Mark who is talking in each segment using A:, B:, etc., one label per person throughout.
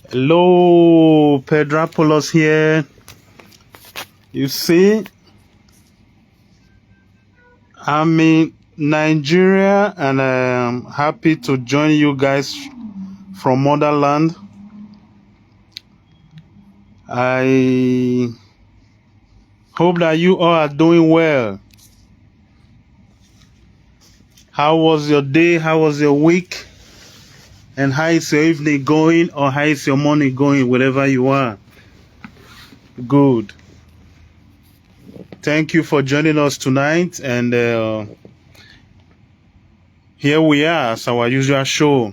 A: Hello, Pedrapolos here. You see, I'm in Nigeria and I'm happy to join you guys from motherland. I hope that you all are doing well. How was your day? How was your week? And how is your evening going, or how is your morning going, wherever you are? Good. Thank you for joining us tonight. And here we are as our usual show.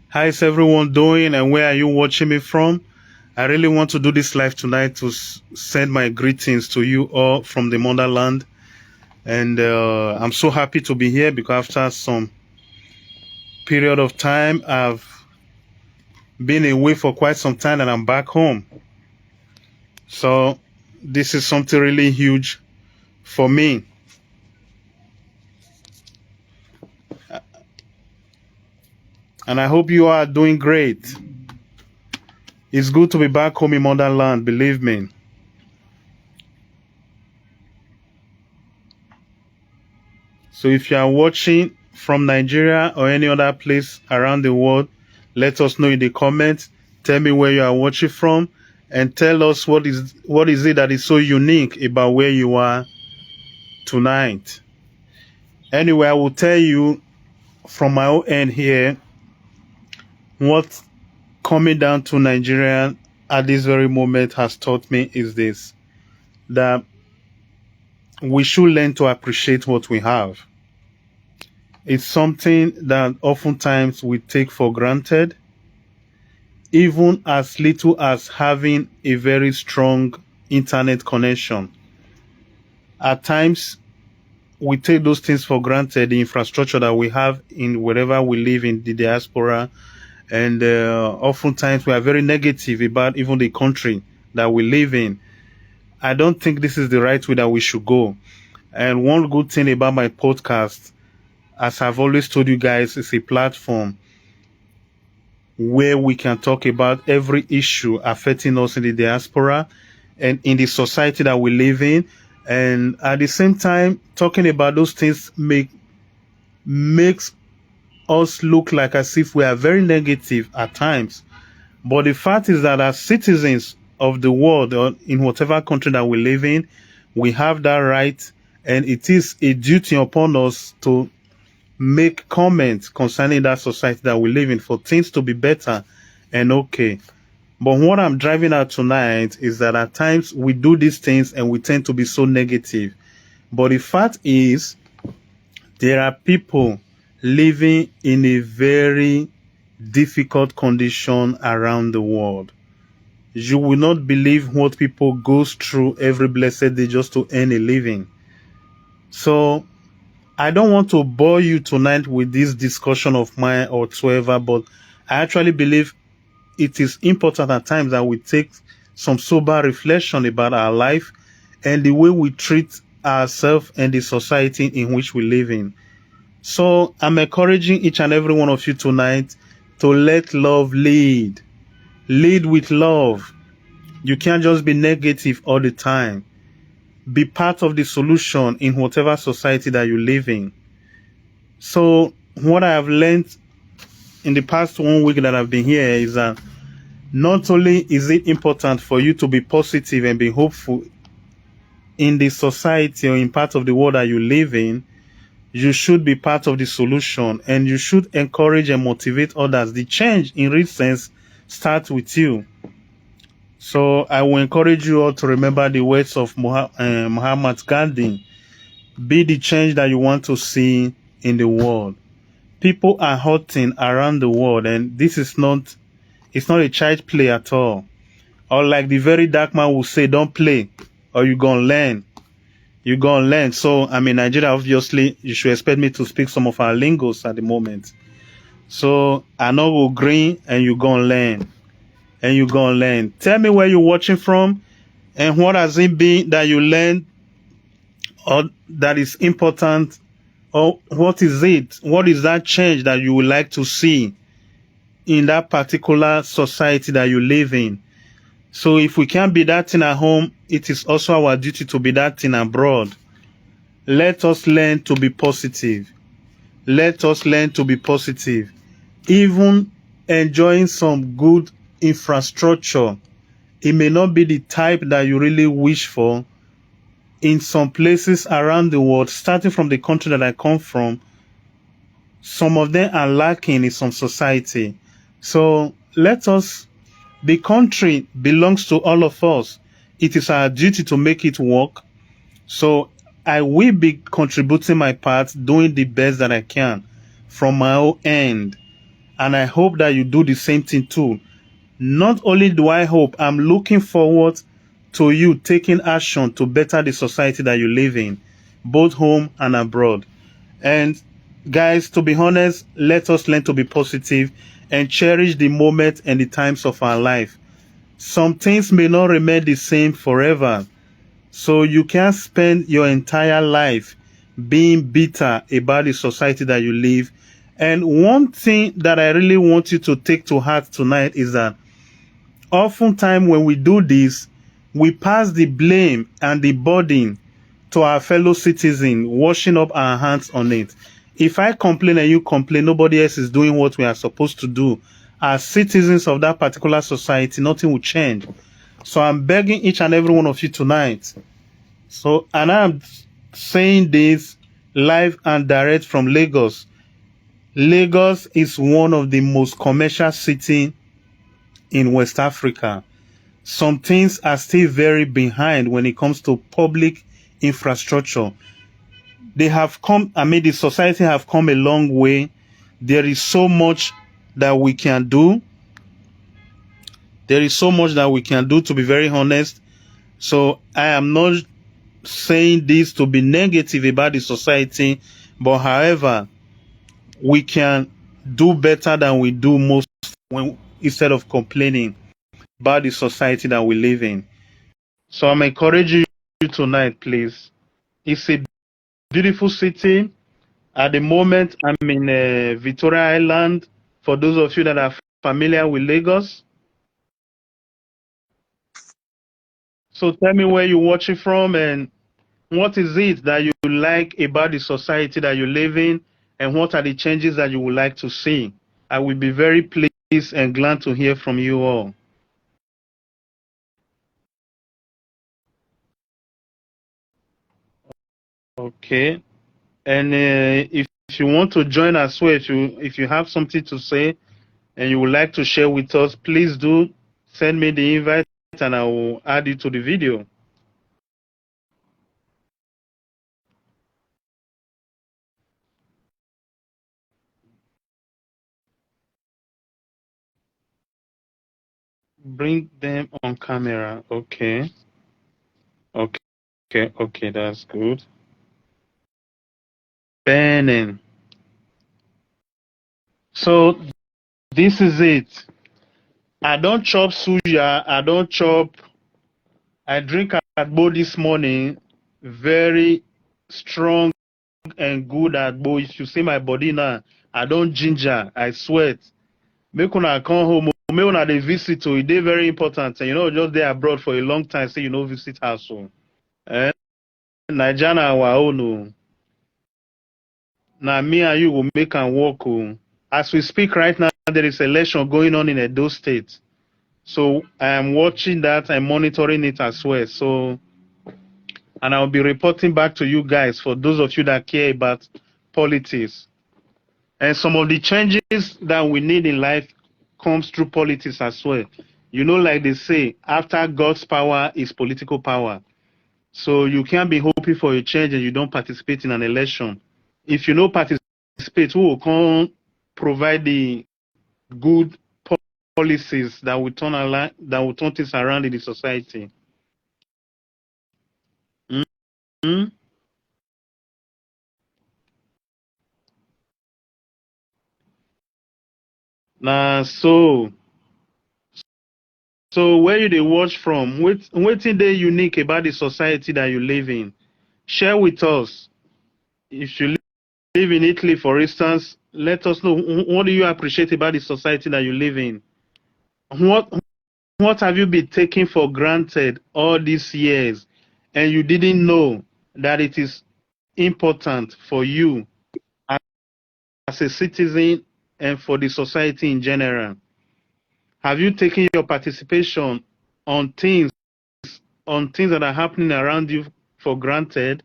A: How is everyone doing, and where are you watching me from? I really want to do this live tonight to send my greetings to you all from the motherland. And I'm so happy to be here because after some period of time, I've been away for quite some time and I'm back home. So this is something really huge for me. And I hope you are doing great. It's good to be back home in motherland, believe me. So if you are watching from Nigeria or any other place around the world, let us know in the comments. Tell me where you are watching from and tell us what is it that is so unique about where you are tonight. Anyway, I will tell you from my own end here what coming down to Nigeria at this very moment has taught me is this, that we should learn to appreciate what we have. It's something that oftentimes we take for granted, even as little as having a very strong internet connection. At times, we take those things for granted, the infrastructure that we have in wherever we live in the diaspora, and oftentimes we are very negative about even the country that we live in. I don't think this is the right way that we should go. And one good thing about my podcast, as I've always told you guys, is a platform where we can talk about every issue affecting us in the diaspora and in the society that we live in. And at the same time, talking about those things makes us look like as if we are very negative at times. But the fact is that as citizens of the world, or in whatever country that we live in, we have that right, and it is a duty upon us to make comments concerning that society that we live in for things to be better and okay. But what I'm driving at tonight is that at times we do these things and we tend to be so negative. But the fact is, there are people living in a very difficult condition around the world. You will not believe what people go through every blessed day just to earn a living. So I don't want to bore you tonight with this discussion of mine or whatsoever, but I actually believe it is important at times that we take some sober reflection about our life and the way we treat ourselves and the society in which we live in. So I'm encouraging each and every one of you tonight to let love lead. Lead with love. You can't just be negative all the time. Be part of the solution in whatever society that you live in. So what I have learned in the past 1 week that I've been here is that not only is it important for you to be positive and be hopeful in the society or in part of the world that you live in, you should be part of the solution and you should encourage and motivate others. The change in real sense starts with you. So I will encourage you all to remember the words of Mahatma Gandhi. Be the change that you want to see in the world. People are hurting around the world, and this is not, it's not a child play at all. Or like the very dark man will say, don't play or you're going to learn. You're going to learn. So I'm in Nigeria, obviously, you should expect me to speak some of our lingos at the moment. So I know we'll green and you're going to learn. And you're going to learn. Tell me where you're watching from and what has it been that you learned or that is important, or what is it? What is that change that you would like to see in that particular society that you live in. So if we can't be that thing at home, it is also our duty to be that thing abroad. Let us learn to be positive. Let us learn to be positive. Even enjoying some good infrastructure, it may not be the type that you really wish for. In some places around the world, starting from the country that I come from, some of them are lacking in some society. So the country belongs to all of us. It is our duty to make it work. So I will be contributing my part, doing the best that I can from my own end. And I hope that you do the same thing too. Not only do I hope, I'm looking forward to you taking action to better the society that you live in, both home and abroad. And guys, to be honest, let us learn to be positive and cherish the moment and the times of our life. Some things may not remain the same forever. So you can't spend your entire life being bitter about the society that you live. And one thing that I really want you to take to heart tonight is that oftentimes when we do this, we pass the blame and the burden to our fellow citizen, washing up our hands on it. If I complain and you complain, nobody else is doing what we are supposed to do. As citizens of that particular society, nothing will change. So I'm begging each and every one of you tonight. And I'm saying this live and direct from Lagos. Lagos is one of the most commercial cities in West Africa. Some things are still very behind when it comes to public infrastructure. The society have come a long way. There is so much that we can do. There is so much that we can do, to be very honest. So I am not saying this to be negative about the society, but however, we can do better than we do most instead of complaining about the society that we live in. So I'm encouraging you tonight, please. It's a beautiful city. At the moment, I'm in Victoria Island. For those of you that are familiar with Lagos. So tell me where you're watching from and what is it that you like about the society that you live in, and what are the changes that you would like to see? I will be very pleased and glad to hear from you all. Okay. And if you want to join as well, if you have something to say and you would like to share with us, please do send me the invite and I will add you to the video. Bring them on camera. Okay. Okay, that's good. Benin. So this is it. I don't chop suya. I drink agbo this morning. Very strong and good agbo. If you see my body now, I don't ginger. I sweat. Make una come home. Make una dey visit. So it is very important. And just there abroad for a long time. Say visit house. So. Naija na our own. Now me and you will make and work. As we speak right now, there is election going on in Edo State. So I am watching that and monitoring it as well. So, and I'll be reporting back to you guys for those of you that care about politics. And some of the changes that we need in life comes through politics as well. Like they say, after God's power is political power. So you can't be hoping for a change and you don't participate in an election. If you don't participate, who will come provide the good policies that will turn things around in the society? Mm-hmm. Nah, so where you dey watch from? Wetin dey unique about the society that you live in? Share with us. If you live in Italy, for instance, let us know, what do you appreciate about the society that you live in? What have you been taking for granted all these years, and you didn't know that it is important for you as a citizen and for the society in general? Have you taken your participation on things that are happening around you for granted?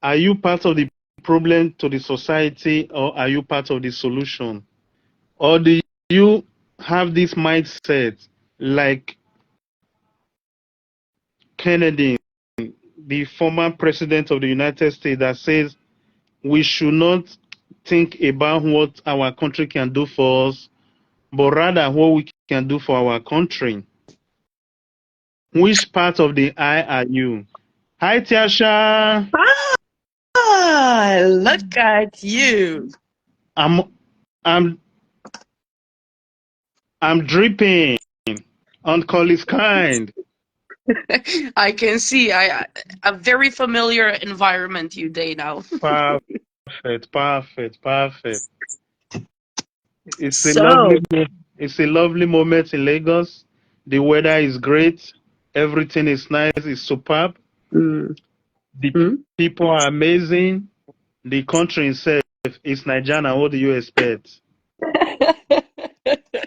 A: Are you part of the problem to the society, or are you part of the solution? Or do you have this mindset like Kennedy, the former president of the United States, that says we should not think about what our country can do for us, but rather what we can do for our country? Which part of the I are you? Hi, Tiasha.
B: Look at you.
A: I'm dripping. Uncle is kind.
B: I can see a very familiar environment you day now.
A: Perfect. It's a
B: So,
A: lovely moment in Lagos. The weather is great. Everything is nice. It's superb.
B: mm,
A: The
B: mm.
A: people are amazing. The country itself is Nigeria. What do you expect?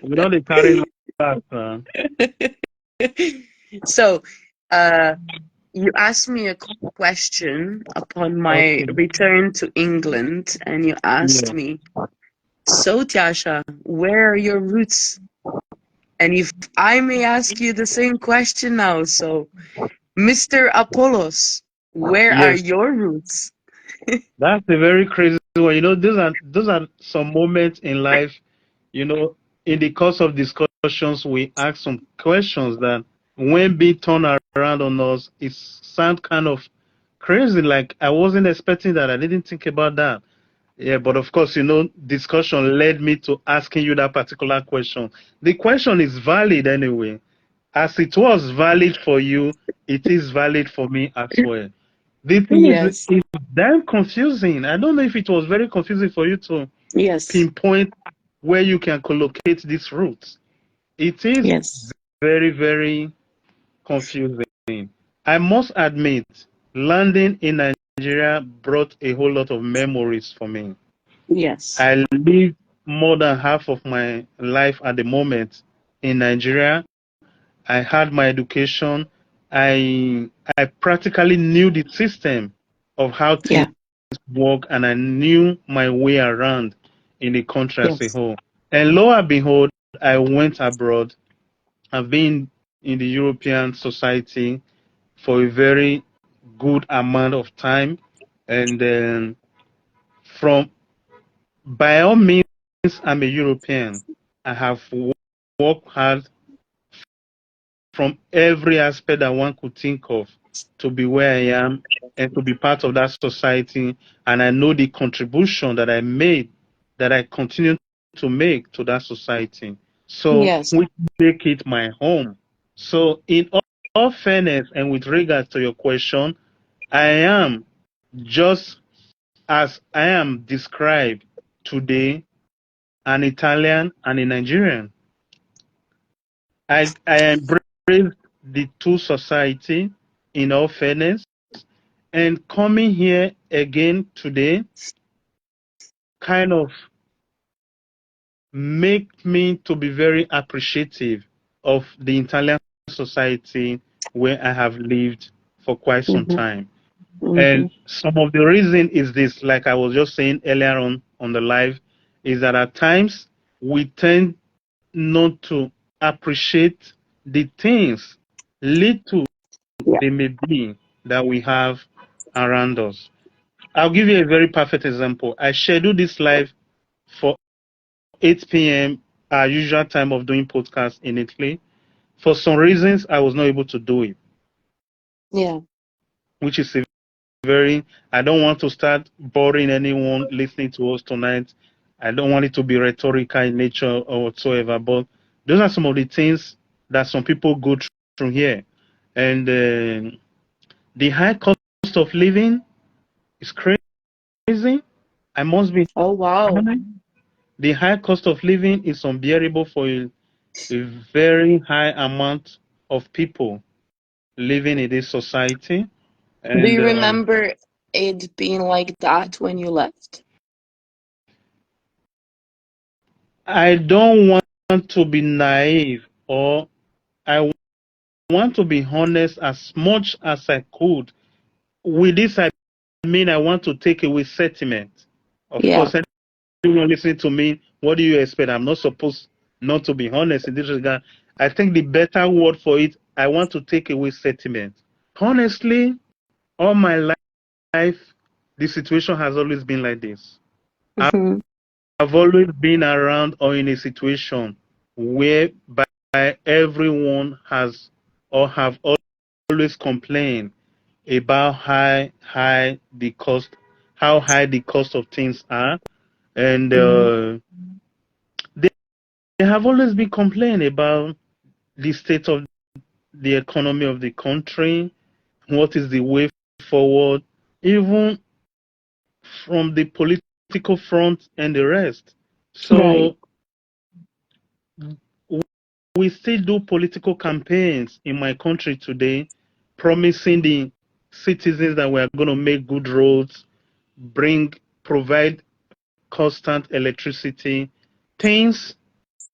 A: We don't carry that.
B: So, you asked me a question upon my
A: Okay.
B: return to England, and you asked
A: Yeah.
B: me, so Tiasha, where are your roots? And if I may ask you the same question now, so Mr. Apollos, where are
A: Yes.
B: your roots?
A: That's a very crazy one. Those are some moments in life. In the course of discussions, we ask some questions that, when being turned around on us, it sounds kind of crazy. Like, I wasn't expecting that. I didn't think about that. Yeah, but of course, discussion led me to asking you that particular question. The question is valid anyway. As it was valid for you, it is valid for me as well. The thing is,
B: Yes,
A: it's damn confusing. I don't know if it was very confusing for you to
B: yes,
A: pinpoint where you can collocate these roots. It is
B: yes,
A: very, very confusing. I must admit, landing in Nigeria brought a whole lot of memories for me.
B: yes,
A: I lived more than half of my life at the moment in Nigeria. I had my education. I practically knew the system of how things
B: yeah,
A: work, and I knew my way around in the country as a
B: yes,
A: whole. And lo and behold, I went abroad. I've been in the European society for a very good amount of time, and then, from by all means, I'm a European. I have worked hard from every aspect that one could think of to be where I am and to be part of that society. And I know the contribution that I made, that I continue to make to that society. So,
B: yes,
A: we make it my home. So, in all fairness, and with regards to your question, I am just as I am described today, an Italian and a Nigerian. I embrace the two society, in all fairness, and coming here again today kind of make me to be very appreciative of the Italian society where I have lived for quite some
B: mm-hmm,
A: time.
B: mm-hmm,
A: And some of the reason is this, like I was just saying earlier on the live, is that at times we tend not to appreciate the things, little
B: yeah,
A: they may be, that we have around us. I'll give you a very perfect example. I scheduled this live for 8 p.m., our usual time of doing podcasts in Italy. For some reasons, I was not able to do it,
B: yeah,
A: which is a very, I don't want to start boring anyone listening to us tonight. I don't want it to be rhetorical in nature or whatsoever, but those are some of the things that some people go through here. And the high cost of living is crazy. I must be
B: Oh, wow.
A: honest. The high cost of living is unbearable for a very high amount of people living in this society.
B: Do
A: And
B: you remember it being like that when you left?
A: I don't want to be naive, or I want to be honest as much as I could. With this, I mean I want to take away sentiment. Of
B: Yeah.
A: course, anyone listening to me, what do you expect? I'm not supposed not to be honest in this regard. I think the better word for it, I want to take away sentiment. Honestly, all my life, the situation has always been like this.
B: Mm-hmm.
A: I've always been around or in a situation where by everyone has or have always complained about how high the cost of things are, and
B: Mm-hmm.
A: they, they have always been complaining about the state of the economy of the country, what is the way forward, even from the political front and the rest.
B: Right.
A: So we still do political campaigns in my country today, promising the citizens that we are going to make good roads, provide constant electricity, things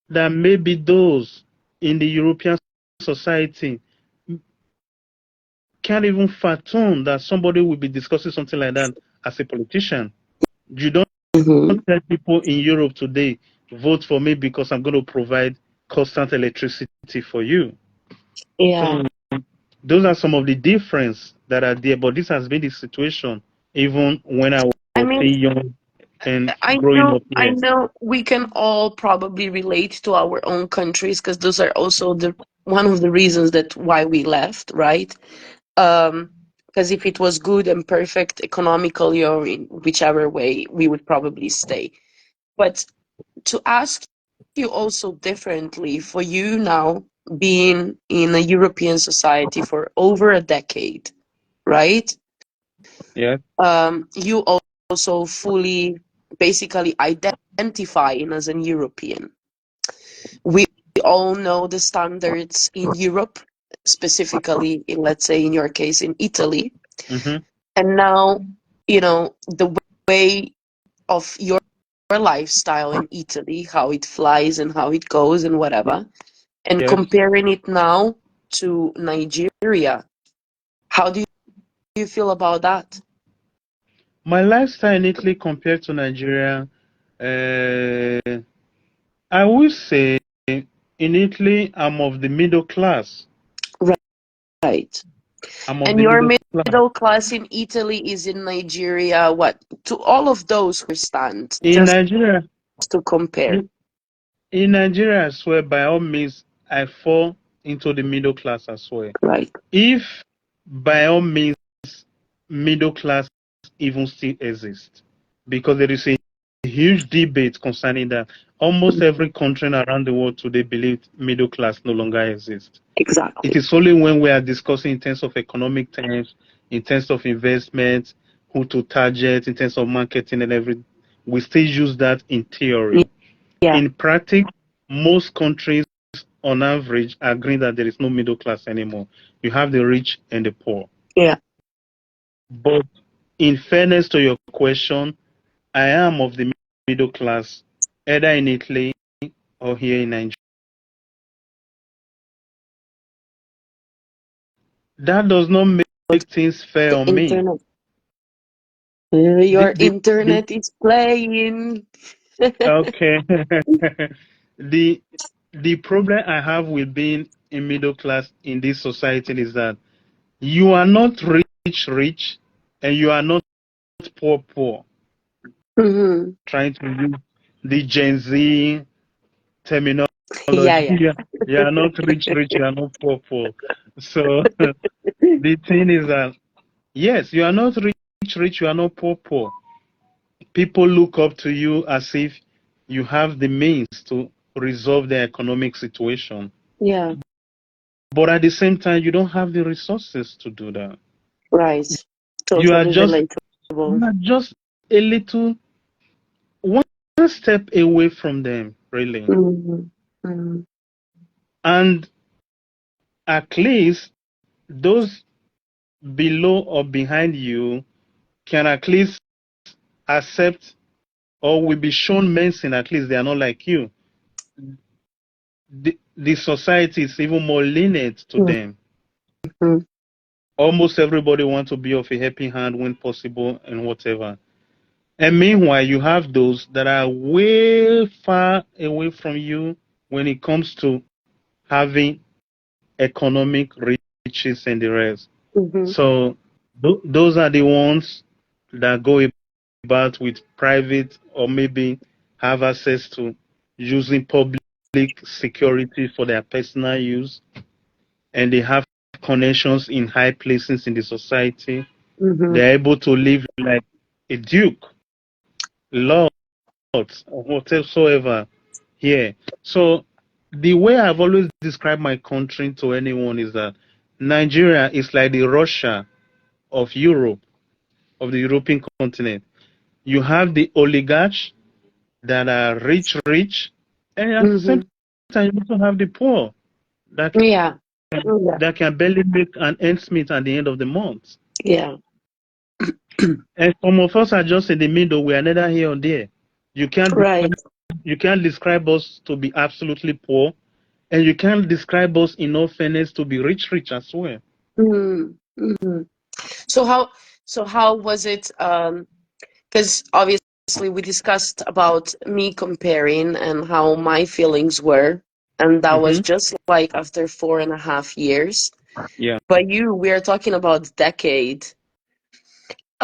A: that maybe those in the European society can't even fathom that somebody will be discussing something like that as a politician. You don't
B: Mm-hmm.
A: tell people in Europe today, vote for me because I'm going to provide constant electricity for you.
B: Yeah.
A: So those are some of the difference that are there, but this has been the situation even when I
B: I
A: was
B: mean,
A: still young and
B: I
A: growing
B: know,
A: up
B: I
A: here.
B: know we can all probably relate to our own countries because those are also the one of the reasons that why we left, right? Because if it was good and perfect economically or in whichever way, we would probably stay. But to ask you also differently, for you now being in a European society for over a decade, right?
A: Yeah.
B: You also fully basically identifying as an European. We all know the standards in Europe, specifically in, let's say, in your case, in Italy.
A: Mm-hmm.
B: And now, the way of your lifestyle in Italy, how it flies and how it goes and whatever, and
A: Yes.
B: comparing it now to Nigeria. How do you feel about that?
A: My lifestyle in Italy compared to Nigeria, uh, I would say in Italy, I'm of the middle class.
B: Right.
A: I'm of
B: And
A: the
B: your
A: middle class.
B: middle class in Italy is in Nigeria, what? To all of those who stand,
A: In
B: just
A: Nigeria,
B: to compare.
A: in, in Nigeria, I swear, by all means, I fall into the middle class as well.
B: Right.
A: If by all means middle class even still exists, because there is a huge debate concerning that. Almost every country around the world today believes middle class no longer exists. It
B: Exactly.
A: is only when we are discussing in terms of economic terms, in terms of investment, who to target, in terms of marketing and everything, we still use that in theory.
B: Yeah.
A: In practice, most countries on average agree that there is no middle class anymore. You have the rich and the poor.
B: Yeah.
A: But in fairness to your question, I am of the middle class, either in Italy or here in Nigeria. That does not
B: But
A: make things fair
B: the
A: on me.
B: internet,
A: The,
B: your
A: the, the,
B: internet is playing.
A: okay. the the problem I have with being a middle class in this society is that you are not rich and you are not poor.
B: Hmm.
A: Trying to use the Gen Z terminology.
B: Yeah, yeah.
A: You are not rich, you are not poor. So the thing is that yes, you are not rich, you are not poor. People look up to you as if you have the means to resolve their economic situation.
B: Yeah.
A: but at the same time, you don't have the resources to do that.
B: Right.
A: You are
B: Totally
A: just
B: relatable.
A: you are just a little one step away from them, really.
B: Mhm. Mhm.
A: And at least those below or behind you can at least accept or will be shown mercy. At least they are not like you. The society is even more lenient to them.
B: Mhm.
A: Almost everybody wants to be of a helping hand when possible and whatever. And meanwhile, you have those that are way far away from you when it comes to having economic riches and the rest.
B: Mhm.
A: So those are the ones that go about with private or maybe have access to using public security for their personal use, and they have connections in high places in the society.
B: Mhm.
A: They're able to live like a duke, lord, or whatsoever here. So the way I've always described my country to anyone is that Nigeria is like the Russia of Europe, of the European continent. You have the oligarchs that are rich, and at the same
B: Mhm.
A: time, you also have the poor that
B: Yeah.
A: can,
B: Yeah.
A: that can barely make an ends meet at the end of the month.
B: Yeah.
A: And some of us are just in the middle. We are neither here or there. You can't
B: Right.
A: you can't describe us to be absolutely poor, and you can't describe us in all fairness to be rich as well.
B: Mhm. Mhm. So how was it? Because obviously we discussed about me comparing and how my feelings were, and that was
A: Hmm.
B: just like after 4.5 years.
A: Yeah,
B: But we are talking about decade.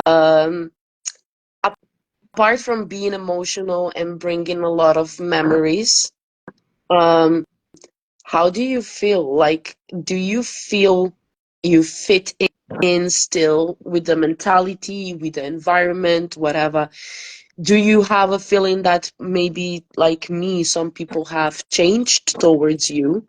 B: Um, Apart from being emotional and bringing a lot of memories, um, how do you feel? Like, do you feel you fit in still with the mentality, with the environment, whatever? Do you have a feeling that maybe, like me, some people have changed towards you?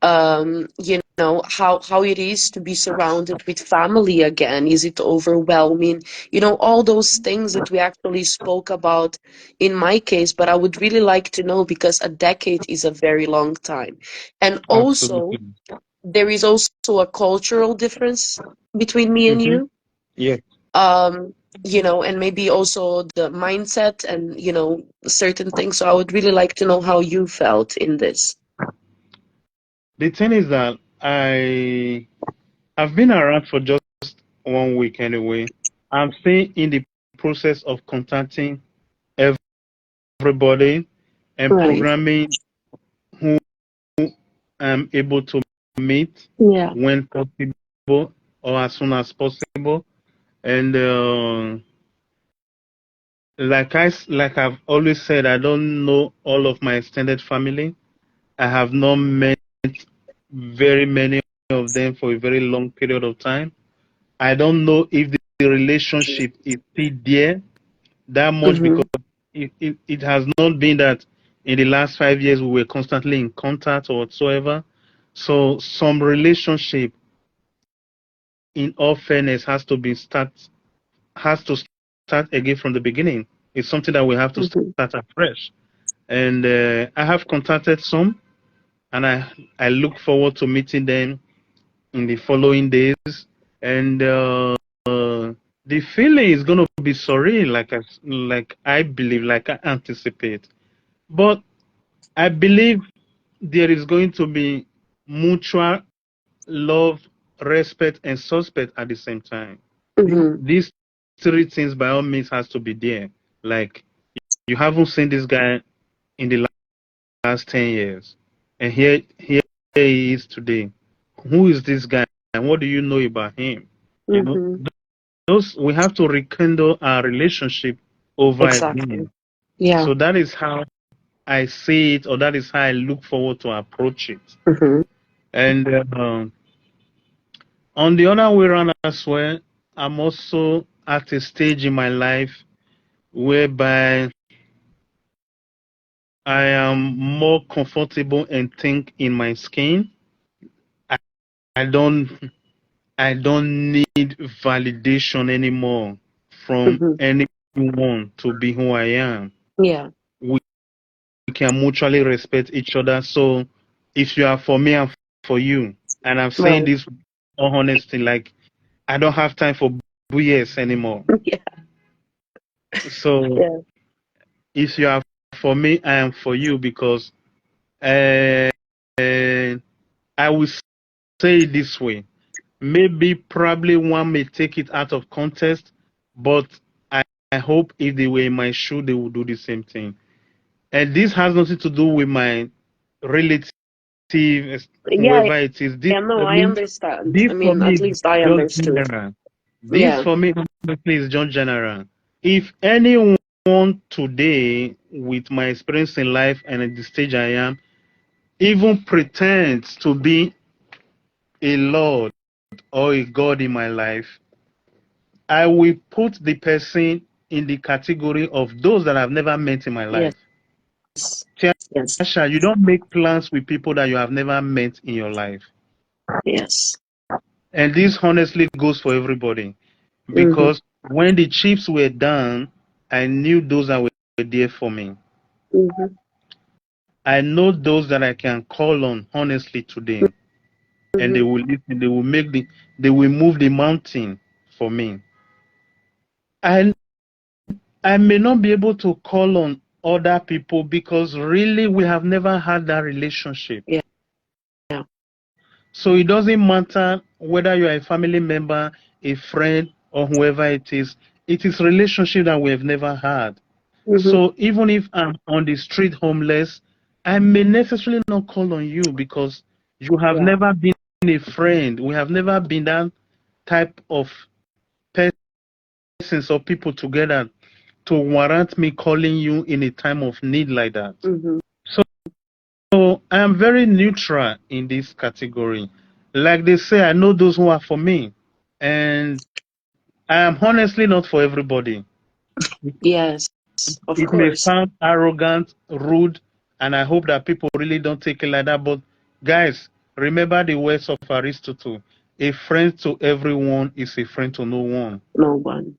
B: You know, how it is to be surrounded with family again? Is it overwhelming? You know, all those things that we actually spoke about in my case, but I would really like to know because a decade is a very long time. And also,
A: absolutely.
B: there is also a cultural difference between me and
A: Hmm.
B: you.
A: Yeah.
B: Um, you know, and maybe also the mindset and, you know, certain things. So I would really like to know how you felt in this.
A: The thing is that I've been around for just 1 week anyway. I'm still in the process of contacting everybody and
B: Right.
A: programming who I'm able to meet
B: Yeah.
A: when possible or as soon as possible. And like I've always said, I don't know all of my extended family. I have not met very many of them for a very long period of time. I don't know if the relationship is still there that much
B: Mm-hmm.
A: because it has not been that in the last 5 years we were constantly in contact or whatsoever. So some relationship, in all fairness, has to start again from the beginning. It's something that we have to
B: Mm-hmm.
A: start afresh. And I have contacted some, and I look forward to meeting them in the following days. And the feeling is going to be surreal, like I believe, like I anticipate. But I believe there is going to be mutual love, respect, and suspect at the same time.
B: Mm-hmm.
A: These three things, by all means, has to be there. Like you haven't seen this guy in the last 10 years, and here he is today. Who is this guy, and what do you know about him? You know,
B: Mm-hmm.
A: those we have to rekindle our relationship over
B: Exactly.
A: again.
B: Yeah.
A: So that is how I see it, or that is how I look forward to approach it.
B: Mm-hmm.
A: And on the other way around as well, I'm also at a stage in my life whereby I am more comfortable and think in my skin. I don't I don't need validation anymore from
B: Mm-hmm.
A: anyone to be who I am.
B: Yeah.
A: We can mutually respect each other. So if you are for me, I'm for you. And I'm saying
B: Right.
A: this with all honesty, like I don't have time for BS anymore.
B: Yeah.
A: So
B: Yeah.
A: if you are for me, I am for you because uh, I will say it this way. Maybe probably one may take it out of context, but I hope if they were in my shoe, they would do the same thing. And this has nothing to do with my relative,
B: Yeah.
A: whoever it is. This
B: Yeah. No,
A: for
B: I
A: me,
B: understand.
A: this
B: I
A: for
B: mean,
A: me
B: at
A: is
B: least I
A: just
B: understood.
A: general. This
B: Yeah.
A: for me, honestly, is just general. If anyone today, with my experience in life and at the stage I am, even pretends to be a Lord or a God in my life, I will put the person in the category of those that I've never met in my
B: Yes.
A: life.
B: Yes.
A: Tiasha, you don't make plans with people that you have never met in your life.
B: Yes.
A: And this honestly goes for everybody.
B: Mm-hmm.
A: Because when the chips were down, I knew those that were there for me.
B: Mm-hmm.
A: I know those that I can call on honestly today. And they
B: Mm-hmm.
A: will listen, they will move the mountain for me. I I may not be able to call on other people because really we have never had that relationship.
B: Yeah. Yeah.
A: So it doesn't matter whether you are a family member, a friend, or whoever it is. It is relationship that we have never had.
B: Mm-hmm.
A: So even if I'm on the street homeless, I may necessarily not call on you because you have
B: Yeah.
A: never been a friend. We have never been that type of persons or people together to warrant me calling you in a time of need like that.
B: Mm-hmm.
A: So I am very neutral in this category. Like they say, I know those who are for me. And I am honestly not for everybody.
B: Yes. Of
A: It may
B: course.
A: sound arrogant, rude, and I hope that people really don't take it like that. But guys, remember the words of Aristotle. A friend to everyone is a friend to no one.
B: No one.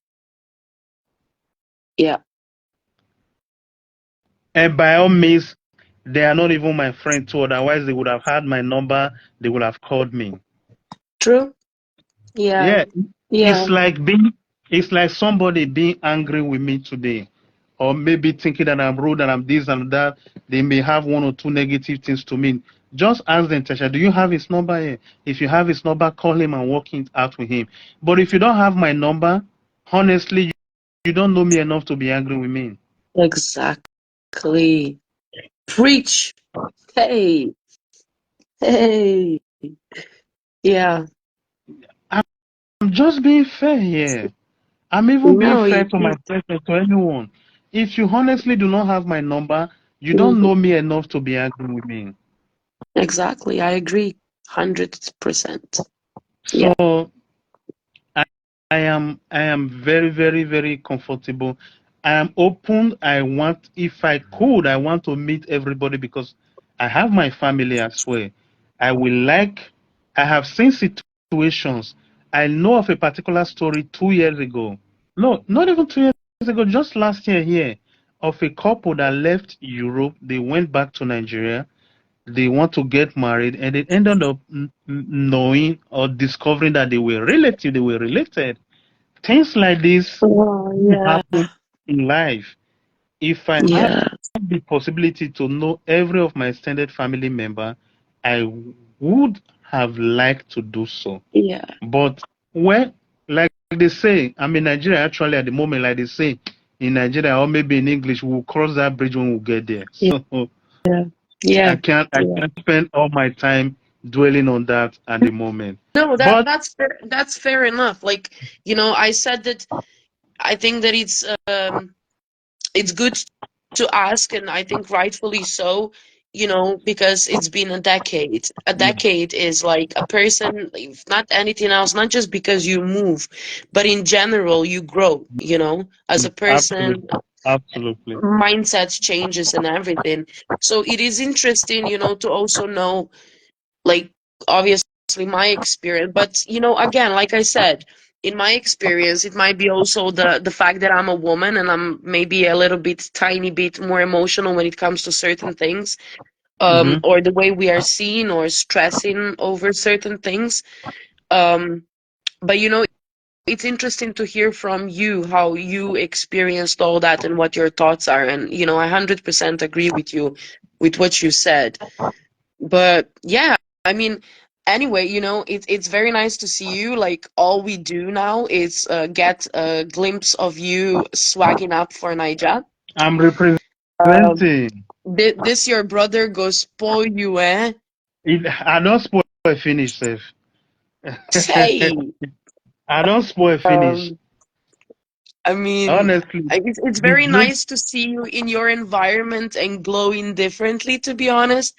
B: Yeah.
A: And by all means, they are not even my friend too. Otherwise, they would have had my number. They would have called me.
B: True. Yeah.
A: Yeah,
B: Yeah.
A: it's like being, it's like somebody being angry with me today, or maybe thinking that I'm rude and I'm this and that. They may have one or two negative things to me. Just ask them, Tasha, do you have his number here? If you have his number, call him and work it out with him. But if you don't have my number, honestly, you don't know me enough to be angry with me.
B: Exactly. Preach. Hey. Hey. Yeah.
A: I'm just being fair here. I'm even being
B: No,
A: fair
B: you
A: to
B: can't.
A: myself and to anyone. If you honestly do not have my number, you don't
B: Mhm.
A: know me enough to be angry with me.
B: Exactly. I agree. 100%. Yeah.
A: So I, I am very, very, very comfortable. I am open. I want, if I could, I want to meet everybody because I have my family as well. I will like, I have seen situations. I know of a particular story 2 years ago. No, not even 2 years ago, just last year here, of a couple that left Europe. They went back to Nigeria. They want to get married, and they ended up knowing or discovering that they were related. Things like this
B: Oh, yeah.
A: happen in life. If I had
B: Yeah.
A: the possibility to know every of my extended family member, I would have liked to do so.
B: Yeah.
A: But well, like they say, I'm in Nigeria actually at the moment, like they say in Nigeria or maybe in English, we'll cross that bridge when we get there.
B: Yeah.
A: So
B: Yeah.
A: I
B: Yeah.
A: can't spend all my time dwelling on that at the moment.
B: No,
A: But
B: that's fair enough. Like, I said that I think that it's good to ask, and I think rightfully so, because it's been a decade. A decade is like a person, if not anything else, not just because you move, but in general, you grow, as a person,
A: absolutely, absolutely.
B: mindset changes and everything. So it is interesting, to also know, like, obviously my experience. But again, like I said, in my experience, it might be also the fact that I'm a woman and I'm maybe a little bit, tiny bit more emotional when it comes to certain things,
A: Mm-hmm.
B: or the way we are seen or stressing over certain things. Um, but it's interesting to hear from you how you experienced all that and what your thoughts are. And I 100% agree with you with what you said. But yeah, I mean, anyway, it's very nice to see you. Like, all we do now is get a glimpse of you swagging up for Naija.
A: I'm
B: Um,
A: representing.
B: this your brother go spoil you, eh?
A: I don't spoil finish, sef.
B: Say,
A: I don't spoil finish.
B: um, I mean,
A: Honestly,
B: it's
A: the
B: very
A: good,
B: nice to see you in your environment and glowing differently, to be honest.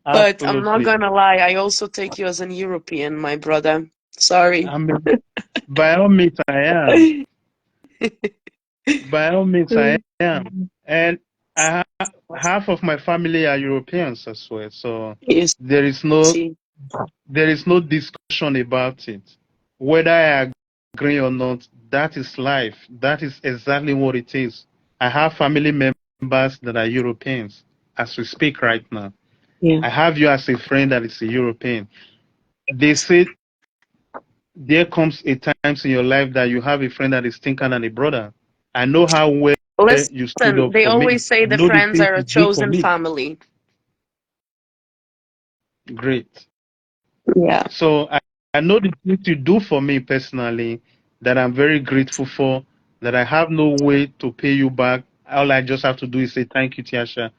B: But I'm not
A: absolutely.
B: gonna lie, I also take you as an European, my brother. Sorry.
A: I mean, by all means, I am. By all means, I am. And half of my family are Europeans as well. So
B: You
A: there is no
B: see.
A: there is no discussion about it. Whether I agree or not, that is life. That is exactly what it is. I have family members that are Europeans as we speak right now.
B: Yeah.
A: I have you as a friend that is a European. They say there comes a times in your life that you have a friend that is thinker than a brother. I know how well you stood
B: Listen,
A: up
B: they
A: for me.
B: always say
A: I
B: the
A: know the
B: friends
A: things
B: are a
A: you do for
B: chosen
A: me.
B: family.
A: Great.
B: Yeah.
A: So I know the things you do for me personally that I'm very grateful for, that I have no way to pay you back. All I just have to do is say thank you, Tiasha.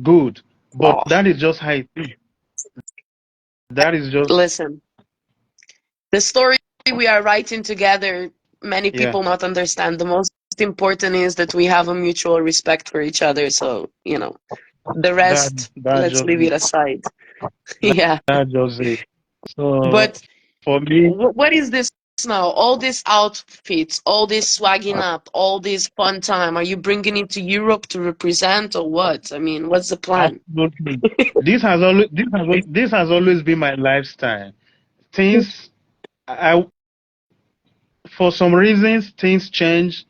A: Good. But
B: Oh,
A: that is just how it is. That is just,
B: listen, the story we are writing together, many
A: yeah,
B: people not understand. The most important is that we have a mutual respect for each other. So, the rest,
A: that
B: let's
A: just
B: leave
A: it.
B: it aside. Yeah.
A: That just it. So
B: But
A: for me,
B: what is this now? All these outfits, all this swagging up, all this fun time. Are you bringing it to Europe to represent or what? I mean, what's the plan?
A: absolutely, this has always been my lifestyle. Things I for some reasons things change.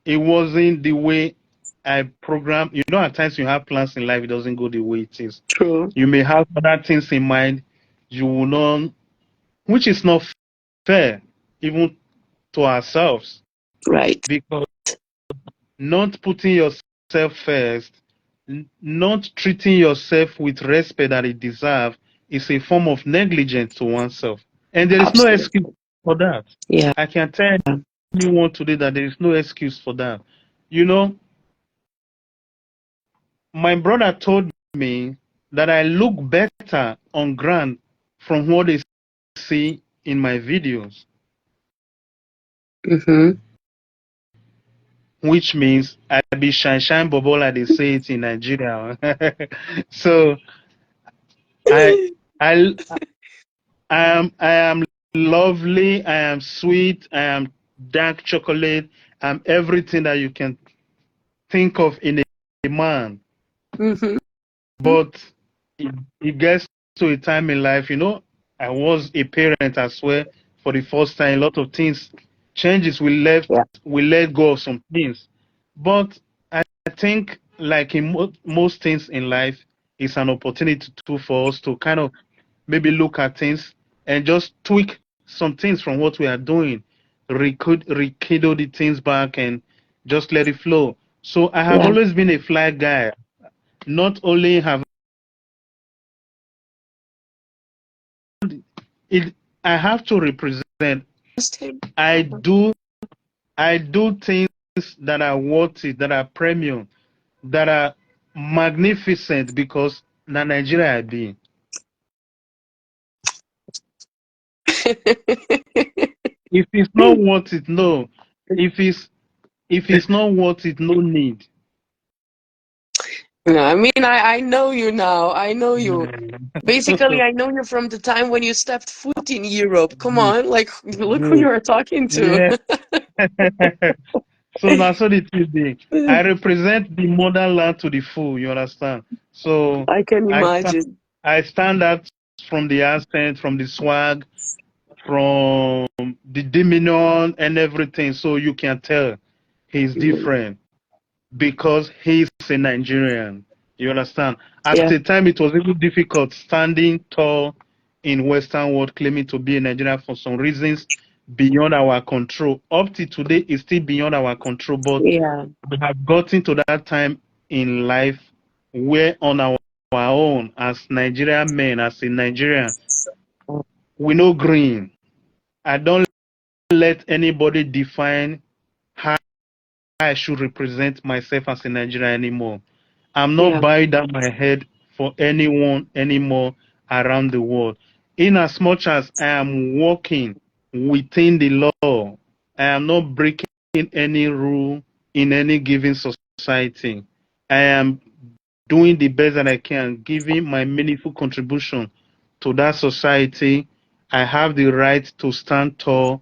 A: It wasn't the way I programmed. At times you have plans in life, it doesn't go the way it is.
B: True.
A: You may have other things in mind, you will not, which is not fair, even to ourselves,
B: Right.
A: because not putting yourself first, not treating yourself with respect that it deserves, is a form of negligence to oneself. And there is no excuse
B: Absolutely.
A: for that.
B: Yeah.
A: I can tell anyone today that there is no excuse for that. You know, my brother told me that I look better on ground from what they see in my videos,
B: Mm-hmm.
A: which means I be shine shine bobo like they say it in Nigeria. So I I I am lovely, I am sweet, I am dark chocolate, I'm everything that you can think of in a man.
B: Mm-hmm.
A: But it gets to a time in life, I was a parent as well for the first time. A lot of things changes.
B: Yeah.
A: We let go of some things. But I think, like in most things in life, it's an opportunity for us to kind of maybe look at things and just tweak some things from what we are doing, rekindle the things back and just let it flow. So I have
B: Yeah.
A: always been a fly guy. Not only have it, I have to represent.
B: Just him.
A: I do I do things that are worth it, that are premium, that are magnificent because na Nigeria I be. If it's not worth it, no. If it's not worth it, no need.
B: No, I mean, I know you now. I know you.
A: Mm.
B: Basically, I know you from the time when you stepped foot in Europe. Come
A: Good,
B: on, like, look who
A: good.
B: you're talking to.
A: Yeah. So that's what it is. I represent the motherland to the full. You understand? So
B: I can
A: I sta-
B: imagine.
A: I stand out from the accent, from the swag, from the demeanor and everything. So you can tell he's different because he's a Nigerian. You understand? At
B: Yeah.
A: the time, it was even difficult standing tall in Western world, claiming to be a Nigerian for some reasons beyond our control. Up to today, it's still beyond our control, but
B: Yeah.
A: we have gotten to that time in life where on our own, as Nigerian men, as a Nigerian, we know green. I don't let anybody define how I should represent myself as a Nigerian anymore. I'm not
B: Yeah.
A: bowing down my head for anyone anymore around the world. In as much as I am working within the law, I am not breaking any rule in any given society. I am doing the best that I can, giving my meaningful contribution to that society. I have the right to stand tall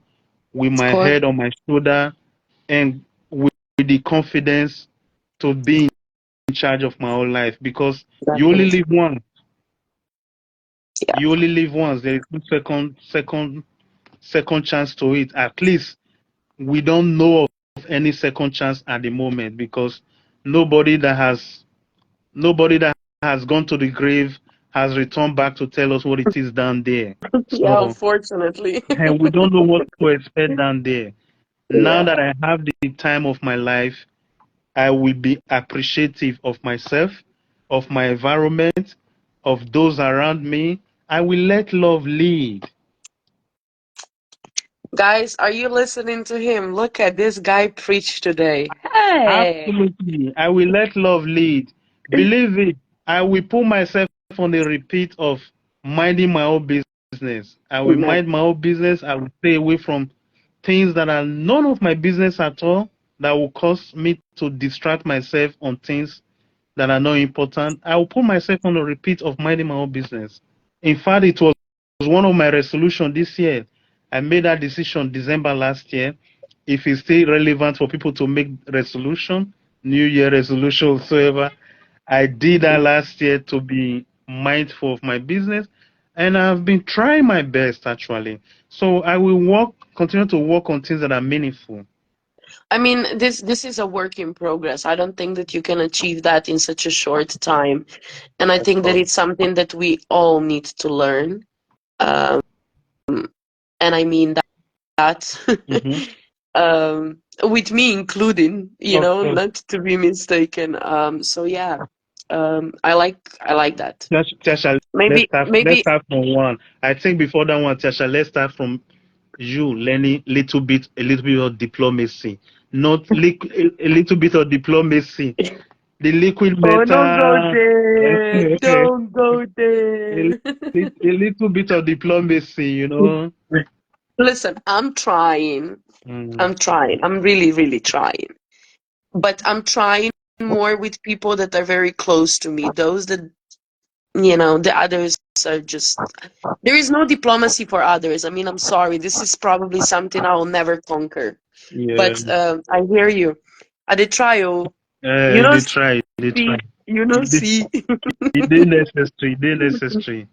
A: with
B: Of
A: my
B: course.
A: head on my shoulder and with the confidence to be in charge of my whole life because you only
B: Definitely.
A: live once.
B: Yeah.
A: You only live once. There is no second chance to it. At least we don't know of any second chance at the moment because nobody that has nobody that has gone to the grave has returned back to tell us what it is down there.
B: Yeah,
A: So
B: unfortunately.
A: and we don't know what to expect down there. Now
B: Yeah.
A: that I have the time of my life, I will be appreciative of myself, of my environment, of those around me. I will let love lead.
B: Guys, are you listening to him? Look at this guy preach today. Hey.
A: Absolutely. I will let love lead. Believe it, I will put myself on the repeat of minding my own business. I will
B: Amen.
A: mind my own business. I will stay away from things that are none of my business at all that will cause me to distract myself on things that are not important. I will put myself on a repeat of minding my own business. In fact, it was one of my resolutions this year. I made that decision December last year. If it's still relevant for people to make resolution, New Year resolution, whatsoever, I did that last year to be mindful of my business, and I've been trying my best actually. So I will continue to work on things that are meaningful.
B: I mean, this is a work in progress. I don't think that you can achieve that in such a short time. And I
A: Of
B: think that
A: course.
B: it's something that we all need to learn. Um, and I mean that
A: Hmm.
B: with me including,
A: Of course.
B: not to be mistaken. So yeah, I like that.
A: Tasha,
B: Maybe
A: let's
B: maybe
A: start from one. I think before that one, Tasha, let's start from you learning a little bit of diplomacy, not a little bit of diplomacy. The liquid
B: oh, don't go
A: metal,
B: there, don't go
A: a,
B: there.
A: a little bit of diplomacy, you know.
B: Listen,
A: Mm,
B: I'm trying, I'm really really trying, but I'm trying more with people that are very close to me. Those that, the others are just, there is no diplomacy for others. I mean, I'm sorry, this is probably something I will never conquer,
A: yeah,
B: but I hear you. I did try. Oh,
A: they try, they try.
B: see, you know,
A: It did,
B: see.
A: it did necessary, it did necessary,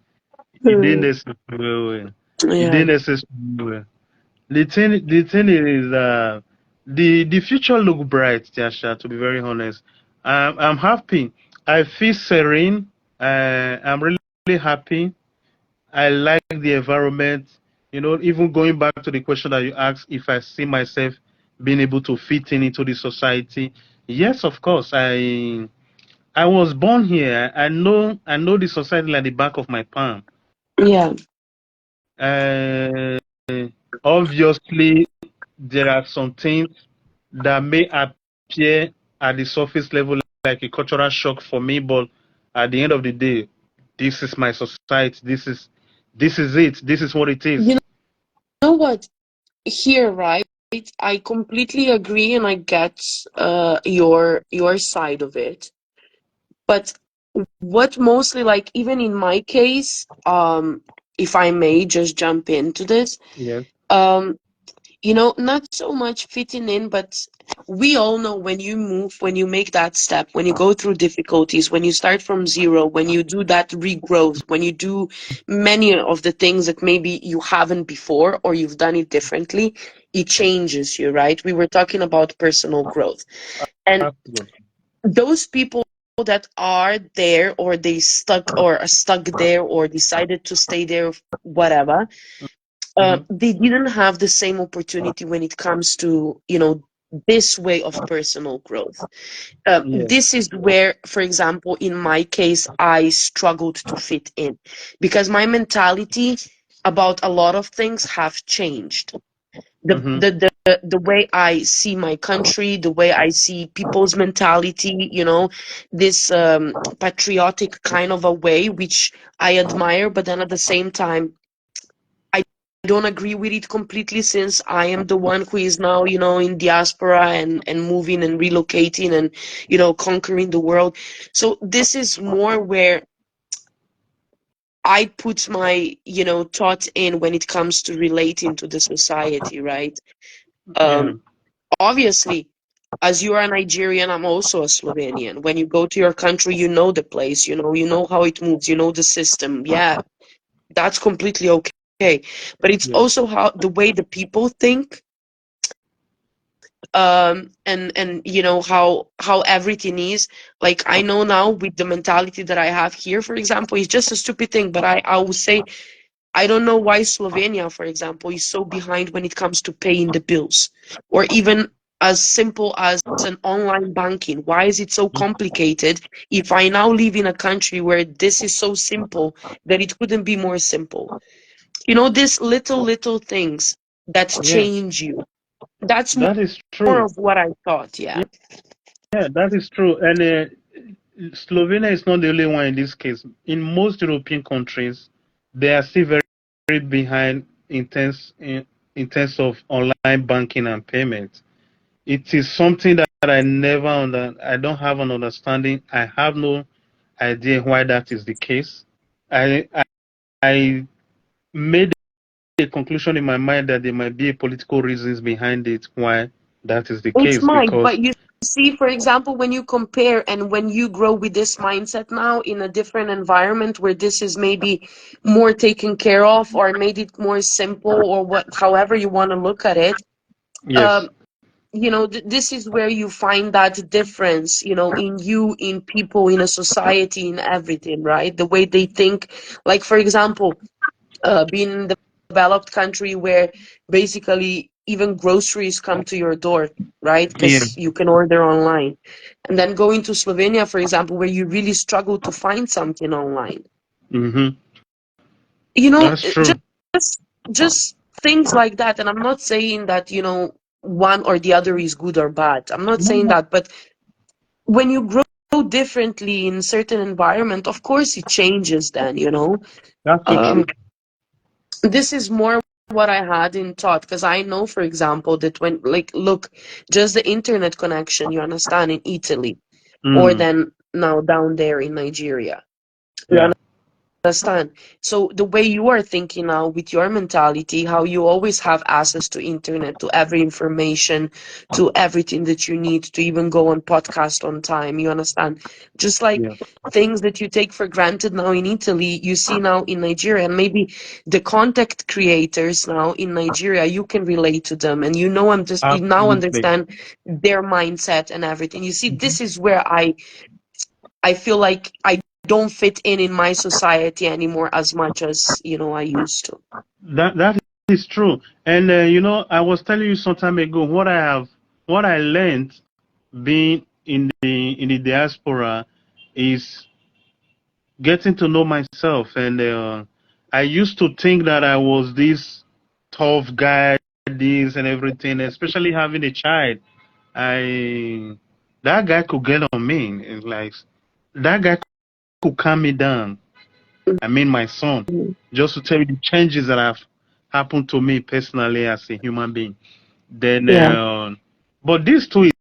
A: it did necessary. Well, well. It
B: Yeah.
A: did necessary. Well. The thing is, the future look bright, Tasha. To be very honest, I'm happy. I feel serene. I'm really happy. I like the environment. You know, even going back to the question that you asked, if I see myself being able to fit in into the society, yes, of course. I was born here. I know the society like the back of my palm.
B: Yeah.
A: Uh, Obviously, there are some things that may appear at the surface level like a cultural shock for me, but at the end of the day, this is my society. This is it. This is what it is.
B: You know what? Here, right? I completely agree, and I get your side of it. But what mostly, like, even in my case, if I may just jump into this,
A: Yes.
B: not so much fitting in, but We all know when you move, when you make that step, when you go through difficulties, when you start from zero, when you do that regrowth, when you do many of the things that maybe you haven't before or you've done it differently, it changes you, right? We were talking about personal growth. And
A: Absolutely.
B: those people that are there or they stuck or are stuck there or decided to stay there, whatever,
A: Hmm.
B: they didn't have the same opportunity when it comes to, this way of personal growth.
A: Yes.
B: This is where, for example, in my case, I struggled to fit in because my mentality about a lot of things have changed. The,
A: Hmm.
B: the, the way I see my country, the way I see people's mentality, this patriotic kind of a way, which I admire, but then at the same time, I don't agree with it completely since I am the one who is now, in diaspora and moving and relocating and, conquering the world. So this is more where I put my, thought in when it comes to relating to the society, right?
A: Yeah.
B: Um, Obviously, as you are a Nigerian, I'm also a Slovenian. When you go to your country, you know the place, you know how it moves, you know the system. Yeah, that's completely okay. But it's
A: Yes.
B: also how the way the people think, and how everything is. Like I know now with the mentality that I have here, for example, it's just a stupid thing, but I will say I don't know why Slovenia, for example, is so behind when it comes to paying the bills, or even as simple as an online banking. Why is it so complicated if I now live in a country where this is so simple that it couldn't be more simple? These little things that
A: Yeah.
B: change you. That's
A: That is
B: more
A: true.
B: of what I thought, yeah.
A: Yeah, that is true. And Slovenia is not the only one in this case. In most European countries, they are still very, very behind in terms of online banking and payments. It is something that I don't have an understanding. I have no idea why that is the case. I I made a conclusion in my mind that there might be political reasons behind it why that is the
B: It's
A: case
B: mine, but
A: because
B: you see, for example, when you compare and when you grow with this mindset now in a different environment where this is maybe more taken care of or made it more simple or however you want to look at it,
A: yes.
B: um, this is where you find that difference, in you, in people, in a society, in everything, right? The way they think. Like, for example, being in the developed country where basically even groceries come to your door, right?
A: Yeah.
B: Because you can order online. And then going to Slovenia, for example, where you really struggle to find something online.
A: Mm-hmm.
B: You know,
A: That's true.
B: just just things like that. And I'm not saying that, one or the other is good or bad. I'm not saying
A: No,
B: that, but when you grow differently in certain environment, of course it changes then.
A: that's so
B: Um,
A: true.
B: this is more what I had in thought because I know, for example, that when like look, just the internet connection, you understand, in Italy or
A: Mm,
B: then now down there in Nigeria. You
A: yeah.
B: understand? So the way you are thinking now with your mentality, how you always have access to internet, to every information, to everything that you need to even go on podcast on time, you understand? Just like
A: Yeah.
B: things that you take for granted now in Italy, you see now in Nigeria, and maybe the content creators now in Nigeria, you can relate to them and you now
A: Absolutely.
B: understand their mindset and everything. You see, this is where I feel like I don't fit in my society anymore as much as I used to.
A: That is true. And I was telling you some time ago what I learned being in the diaspora is getting to know myself. And I used to think that I was this tough guy, this and everything, especially having a child. I that guy could get on me. It's like that guy could calm me down. I mean, my son,
B: Mhm.
A: just to tell you the changes that have happened to me personally as a human being. Then,
B: Yeah.
A: but this too is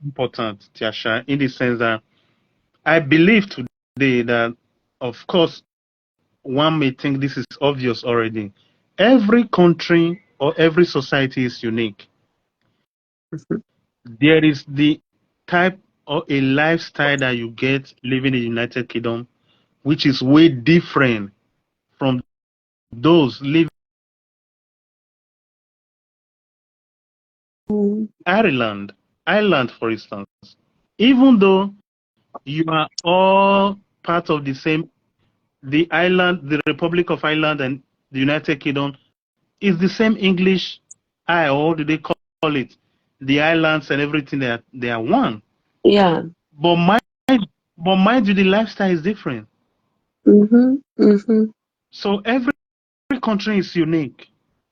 A: important, Tiasha, in the sense that I believe today that, of course, one may think this is obvious already. Every country or every society is unique.
B: Mhm.
A: there is the type or a lifestyle that you get living in the United Kingdom, which is way different from those living
B: Mm.
A: in Ireland, for instance. Even though you are all part of the island, the Republic of Ireland and the United Kingdom is the same English, or do they call it? The islands and everything, they are one.
B: Yeah.
A: But mind you, the lifestyle is different.
B: Mm-hmm. Mm-hmm.
A: So every country is unique.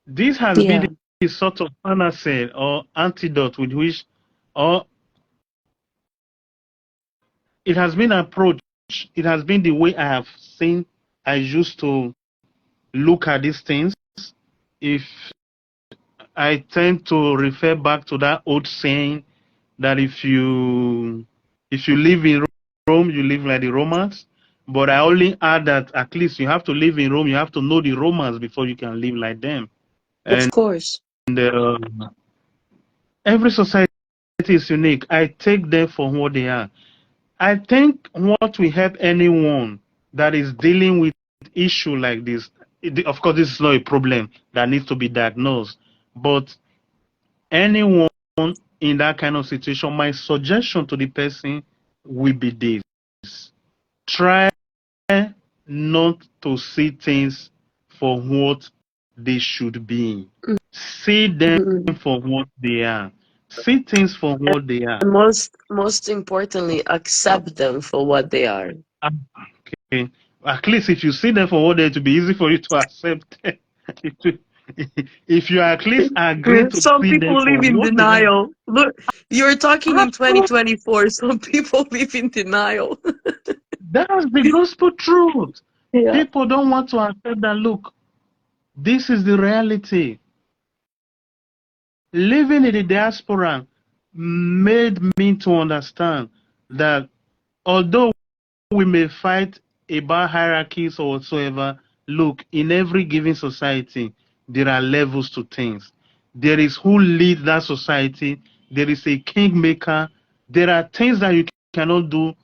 A: This has been
B: Yeah.
A: the sort of panacea or antidote with which, or it has been approached. It has been the way I have seen. I used to look at these things. If I tend to refer back to that old saying that if you live in Rome, you live like the Romans. But I only add that at least you have to live in Rome, you have to know the Romans before you can live like them.
B: Of
A: And
B: course.
A: uh, every society is unique. I take them for what they are. I think what will help anyone that is dealing with issue like this, of course, this is not a problem that needs to be diagnosed, but anyone in that kind of situation, my suggestion to the person will be this: try not to see things for what they should be. See them
B: Mm-hmm.
A: for what they are. See things for what they are.
B: And most importantly, accept them for what they are.
A: Okay. At least if you see them for what they are, to be easy for you to accept them. If you at least agree to
B: Some
A: see them
B: people
A: for
B: live in
A: what they are.
B: denial. Look, you're talking in
A: Absolutely.
B: 2024. Some people live in denial.
A: That's the gospel truth.
B: Yeah.
A: People don't want to accept that, look, this is the reality. Living in the diaspora made me to understand that although we may fight about hierarchies or whatsoever, look, in every given society, there are levels to things. There is who leads that society. There is a kingmaker. There are things that you cannot do.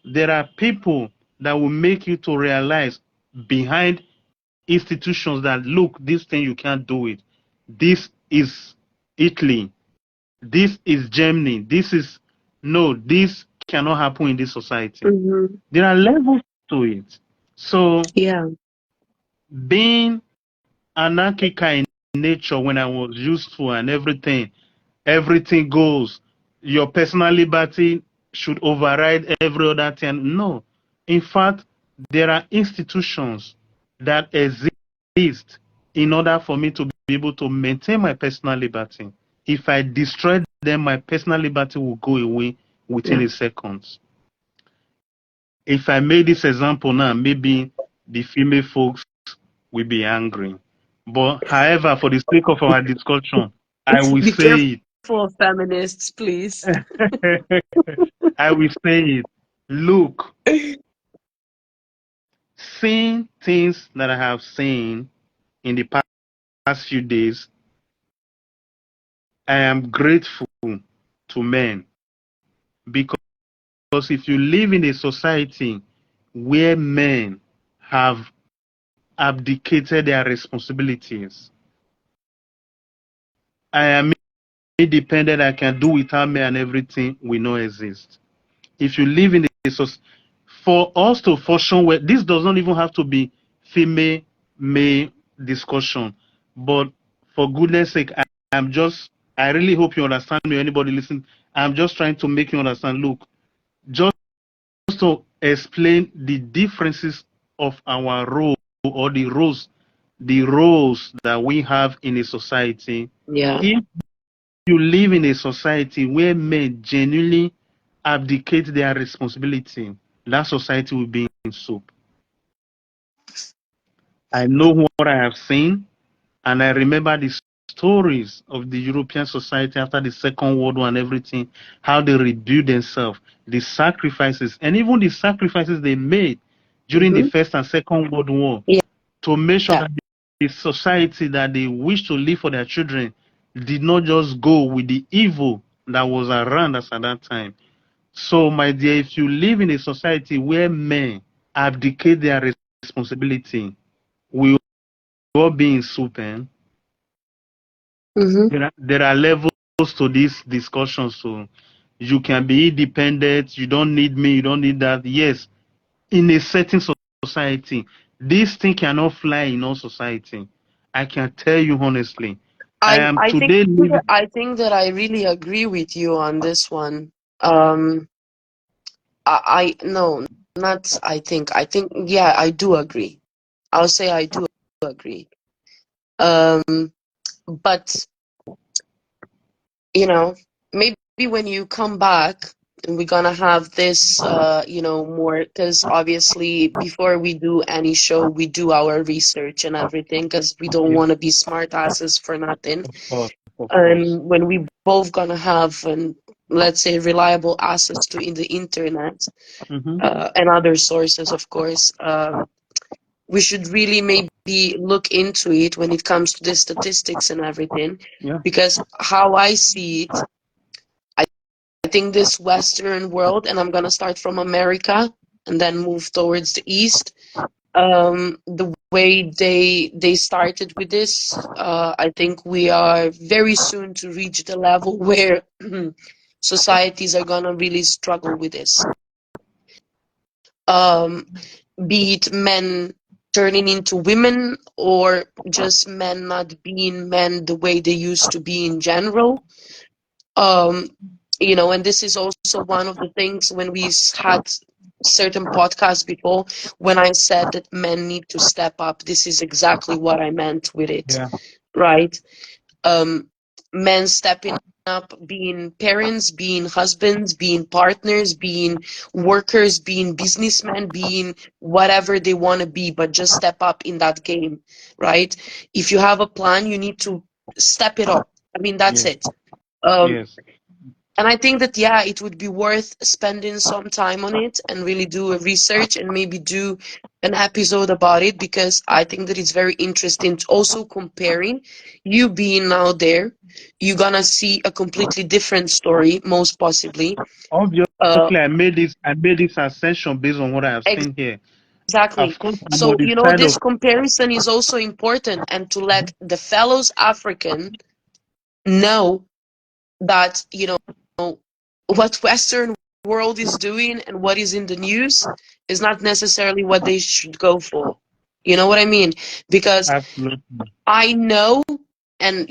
A: There are people that will make you to realize behind institutions that, look, this thing you can't do it. This is Italy. This is Germany. This cannot happen in this society.
B: Mm-hmm.
A: There are levels to it. So
B: Yeah.
A: being anarchical in nature when I was useful and everything goes. Your personal liberty should override every other thing. No. In fact, there are institutions that exist in order for me to be able to maintain my personal liberty. If I destroy them, my personal liberty will go away within
B: Yeah.
A: a second. If I made this example now, maybe the female folks will be angry. But however, for the sake of our discussion, I will
B: Be
A: say
B: careful of feminists, please.
A: it. I will say it. Look, seeing things that I have seen in the past few days, I am grateful to men, because if you live in a society where men have abdicated their responsibilities, I am independent, I can do without me, and everything will not exist. If you live in a society, for us to function well, this does not even have to be female male discussion, but for goodness sake, I really hope you understand me. Anybody listen, I'm just trying to make you understand. Look, just to explain the differences of our role, or the roles that we have in a society.
B: Yeah.
A: If you live in a society where men genuinely abdicate their responsibility, that society will be in soup. I know what I have seen, and I remember the stories of the European society after the Second World War and everything, how they rebuilt themselves, the sacrifices, and even the sacrifices they made during the
B: Mm-hmm.
A: First and Second World War
B: Yeah.
A: to make sure
B: Yeah.
A: that the society that they wish to live for their children did not just go with the evil that was around us at that time. So, my dear, if you live in a society where men abdicate their responsibility, we all be in soup.
B: Mm-hmm.
A: There are levels to this discussion. So, you can be independent. You don't need me. You don't need that. Yes, in a certain society, this thing cannot fly in all society. I can tell you honestly. I am
B: I think
A: today living.
B: I think that I really agree with you on this one. Um, I no, not I think. I think yeah, I do agree. I'll say I do agree. But you know, maybe when you come back and we're gonna have this, more, because obviously before we do any show, we do our research and everything, because we don't
A: Yeah,
B: want to be smart asses for nothing.
A: of course, of course.
B: And when we both gonna have an, let's say, reliable access to in the internet,
A: Mm-hmm.
B: and other sources, of course, we should really maybe look into it when it comes to the statistics and everything,
A: Yeah.
B: because how I see it, I think this Western world, and I'm gonna start from America and then move towards the East. The way they started with this, I think we are very soon to reach the level where societies are gonna really struggle with this. Um, be it men turning into women or just men not being men the way they used to be in general. um and this is also one of the things when we had certain podcasts before, when I said that men need to step up, this is exactly what I meant with it,
A: Yeah.
B: right? um Men stepping up, being parents, being husbands, being partners, being workers, being businessmen, being whatever they want to be, but just step up in that game, right? If you have a plan, you need to step it up. I mean, that's
A: Yes.
B: it. um
A: Yes.
B: and I think that, yeah, it would be worth spending some time on it and really do a research and maybe do an episode about it, because I think that it's very interesting. Also comparing, you being out there, you're gonna see a completely different story, most possibly.
A: Obviously,
B: Uh,
A: I made this ascension based on what I have seen here.
B: exactly.
A: Of course, I'm
B: So,
A: on the side
B: this
A: of.
B: comparison is also important, and to let the fellows African know that, what Western world is doing and what is in the news is not necessarily what they should go for. You know what I mean? Because
A: Absolutely.
B: I know, and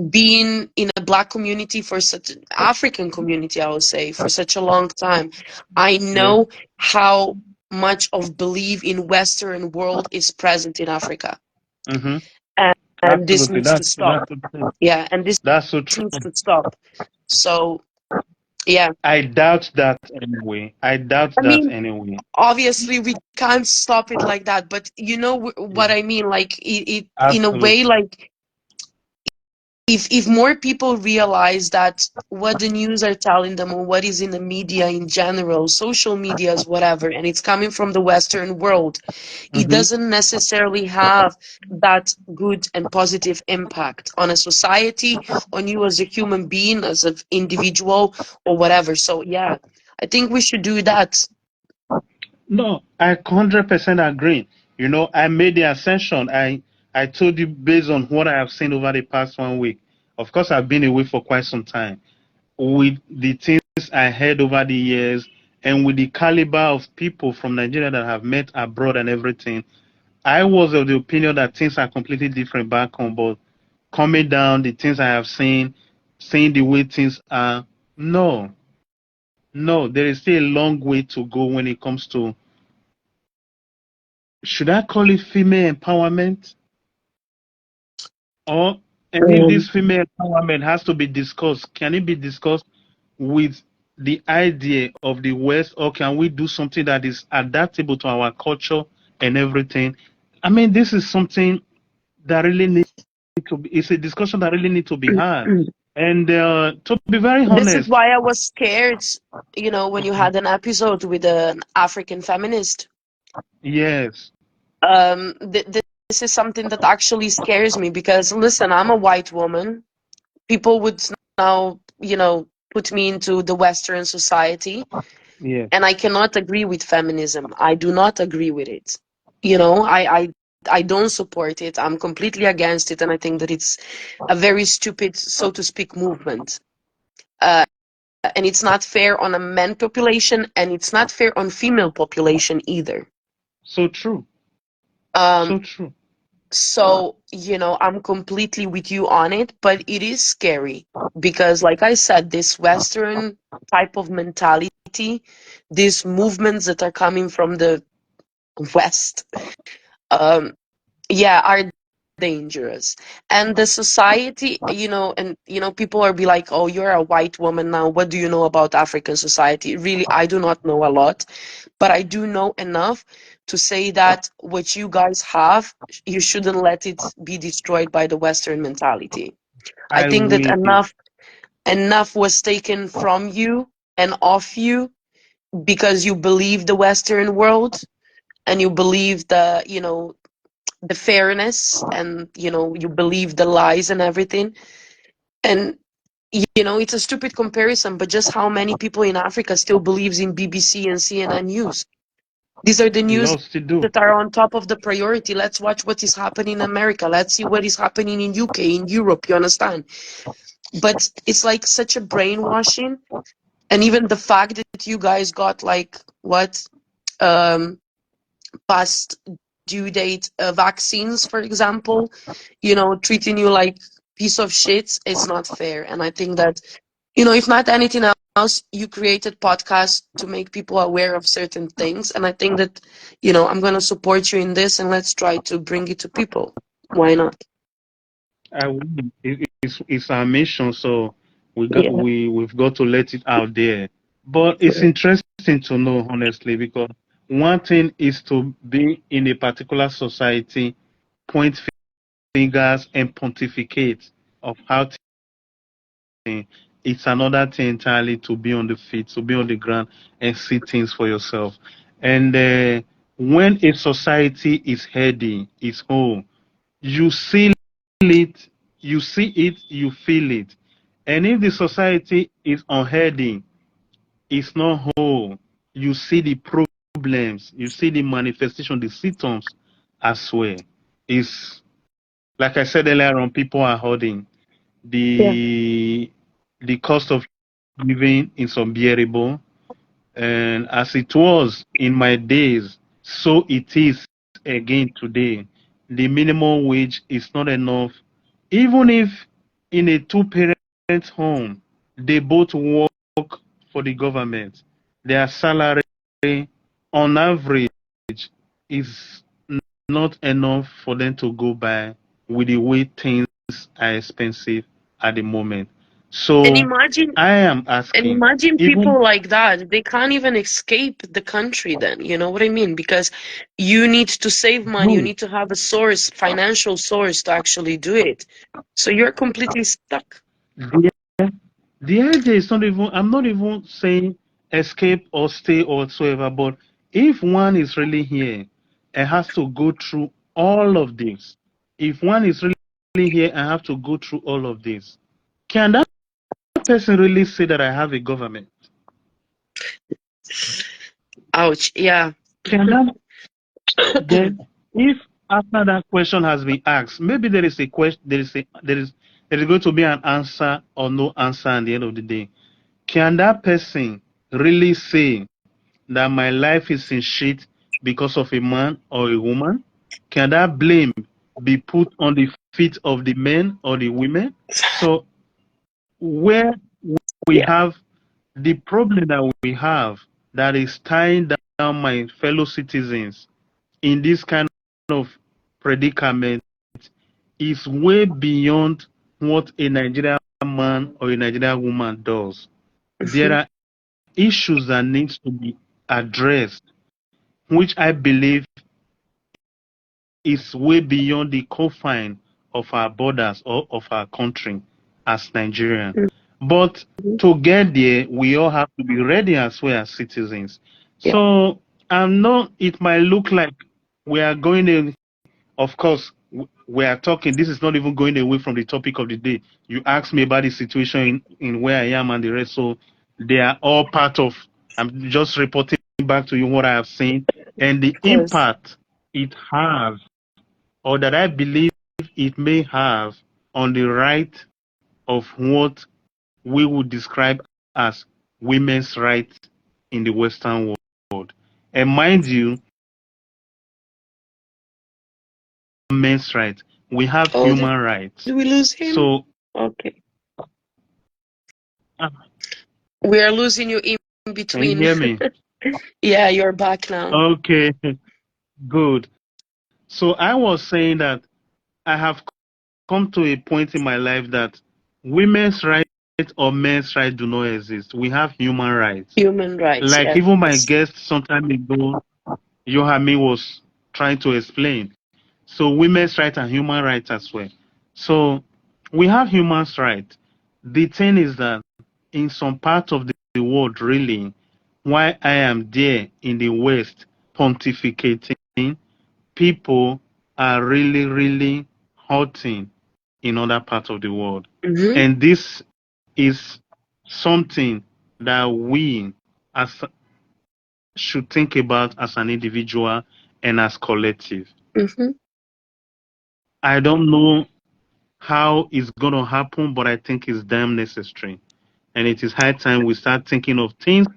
B: being in a black community, for such an African community, I would say, for such a long time, I
A: Yeah.
B: know how much of belief in Western world is present in Africa.
A: Mm-hmm.
B: And this
A: Absolutely.
B: needs to stop.
A: That's so true.
B: Yeah, and this
A: That's so true.
B: needs to stop. So, yeah.
A: I doubt that anyway. I doubt
B: I
A: that
B: mean,
A: anyway.
B: obviously we can't stop it like that, but you know
A: Yeah.
B: what I mean, like it in a way,
A: Absolutely.
B: like if more people realize that what the news are telling them or what is in the media in general, social medias, whatever, and it's coming from the Western world, it
A: Mm-hmm.
B: doesn't necessarily have that good and positive impact on a society, on you as a human being, as an individual, or whatever. So yeah, I think we should do that.
A: No, I 100% agree. I made the ascension. I told you based on what I have seen over the past 1 week. Of course, I've been away for quite some time. With the things I heard over the years and with the caliber of people from Nigeria that have met abroad and everything, I was of the opinion that things are completely different back home. But coming down, the things I have seen, seeing the way things are, no, no, there is still a long way to go when it comes to, should I call it female empowerment? Or, and if
B: Um,
A: this female empowerment has to be discussed, can it be discussed with the idea of the West, or can we do something that is adaptable to our culture and everything? I mean, this is something that really needs to be, it's a discussion that really needs to be had. And to be very
B: This is
A: honest,
B: why I was scared, when you had an episode with an African feminist.
A: yes,
B: This is something that actually scares me because, listen, I'm a white woman. People would now put me into the Western society.
A: Yeah.
B: And I cannot agree with feminism. I do not agree with it. I don't support it. I'm completely against it, and I think that it's a very stupid, so to speak, movement. Uh, and it's not fair on a men population, and it's not fair on female population either.
A: So true.
B: Um,
A: So true.
B: so I'm completely with you on it, but it is scary because, like I said, this Western type of mentality, these movements that are coming from the West, um, yeah, are dangerous. And the society, and people are be like, oh, you're a white woman now, what do you know about African society? Really, I do not know a lot, but I do know enough to say that what you guys have, you shouldn't let it be destroyed by the Western mentality. I
A: I
B: think that
A: will.
B: enough was taken from you and off you because you believe the Western world, and you believe the fairness, and you believe the lies and everything. And it's a stupid comparison, but just how many people in Africa still believes in BBC and CNN news? These are the news
A: Lots to do.
B: that are on top of the priority. Let's watch what is happening in America. Let's see what is happening in UK, in Europe, you understand? But it's like such a brainwashing. And even the fact that you guys got like what, um past due date vaccines, for example, treating you like piece of shit, it's not fair. And I think that, if not anything else, you created podcasts to make people aware of certain things. And I think that, I'm going to support you in this, and let's try to bring it to people. Why not?
A: I will. It's our mission, so
B: Yeah.
A: we've got to let it out there. But it's interesting to know, honestly, because one thing is to be in a particular society, point fingers and pontificate of how things. It's another thing entirely to be on the feet, to be on the ground and see things for yourself. And when a society is heading its whole, you see it, you feel it. And if the society is unheading, it's not whole, you see the problems, you see the manifestation, the symptoms as well. It's like I said earlier on, people are hoarding.
B: Yeah.
A: The cost of living is unbearable. And as it was in my days, so it is again today. The minimum wage is not enough. Even if in a two-parent home, they both work for the government, their salary on average is not enough for them to go by with the way things are expensive at the moment.
B: And
A: So
B: imagine
A: I am
B: And
A: asking,
B: imagine
A: even
B: people like that, they can't even escape the country then, you know what I mean? Because you need to save money, you
A: no,
B: need to have a source, financial source to actually do it. So you're completely stuck.
A: the, the idea is not even, I'm not even saying escape or stay or whatsoever, but if one is really here and has to go through all of this, if one is really here and have to go through all of this, can that person really say that I have a government?
B: Ouch. Yeah.
A: Can that then, if after that question has been asked, maybe there is a question, there is going to be an answer or no answer at the end of the day. Can that person really say that my life is in shit because of a man or a woman? Can that blame be put on the feet of the men or the women? So where we
B: Yeah.
A: have the problem that we have that is tying down my fellow citizens in this kind of predicament is way beyond what a Nigerian man or a Nigerian woman does. There
B: Mhm.
A: are issues that needs to be addressed, which I believe is way beyond the confine of our borders or of our country as Nigerian. But
B: Mhm.
A: to get there, we all have to be ready as well as citizens.
B: Yeah.
A: So I'm not, it might look like we are going in, of course, we are talking. This is not even going away from the topic of the day. You asked me about the situation in where I am and the rest. So they are all part of. I'm just reporting back to you what I have seen and the
B: Of course.
A: impact it has, or that I believe it may have, on the right of what we would describe as women's rights in the Western world. And mind you, men's rights, we have
B: Oh, did
A: human rights.
B: we lose him?
A: So,
B: Okay.
A: uh,
B: We are losing you in
A: can you
B: between.
A: hear me?
B: Yeah, you're back now.
A: Okay, good. So I was saying that I have come to a point in my life that women's rights or men's rights do not exist. We have human rights.
B: Human rights,
A: Like
B: yes.
A: even my guest some time ago, Yohami, was trying to explain. So women's rights and human rights as well. So we have human rights. The thing is that in some part of the world, really, while I am there in the West pontificating, people are really, really hurting in other parts of the world.
B: Mm-hmm.
A: And this is something that we as should think about as an individual and as collective.
B: Mm-hmm.
A: I don't know how it's going to happen, but I think it's damn necessary. And it is high time we start thinking of things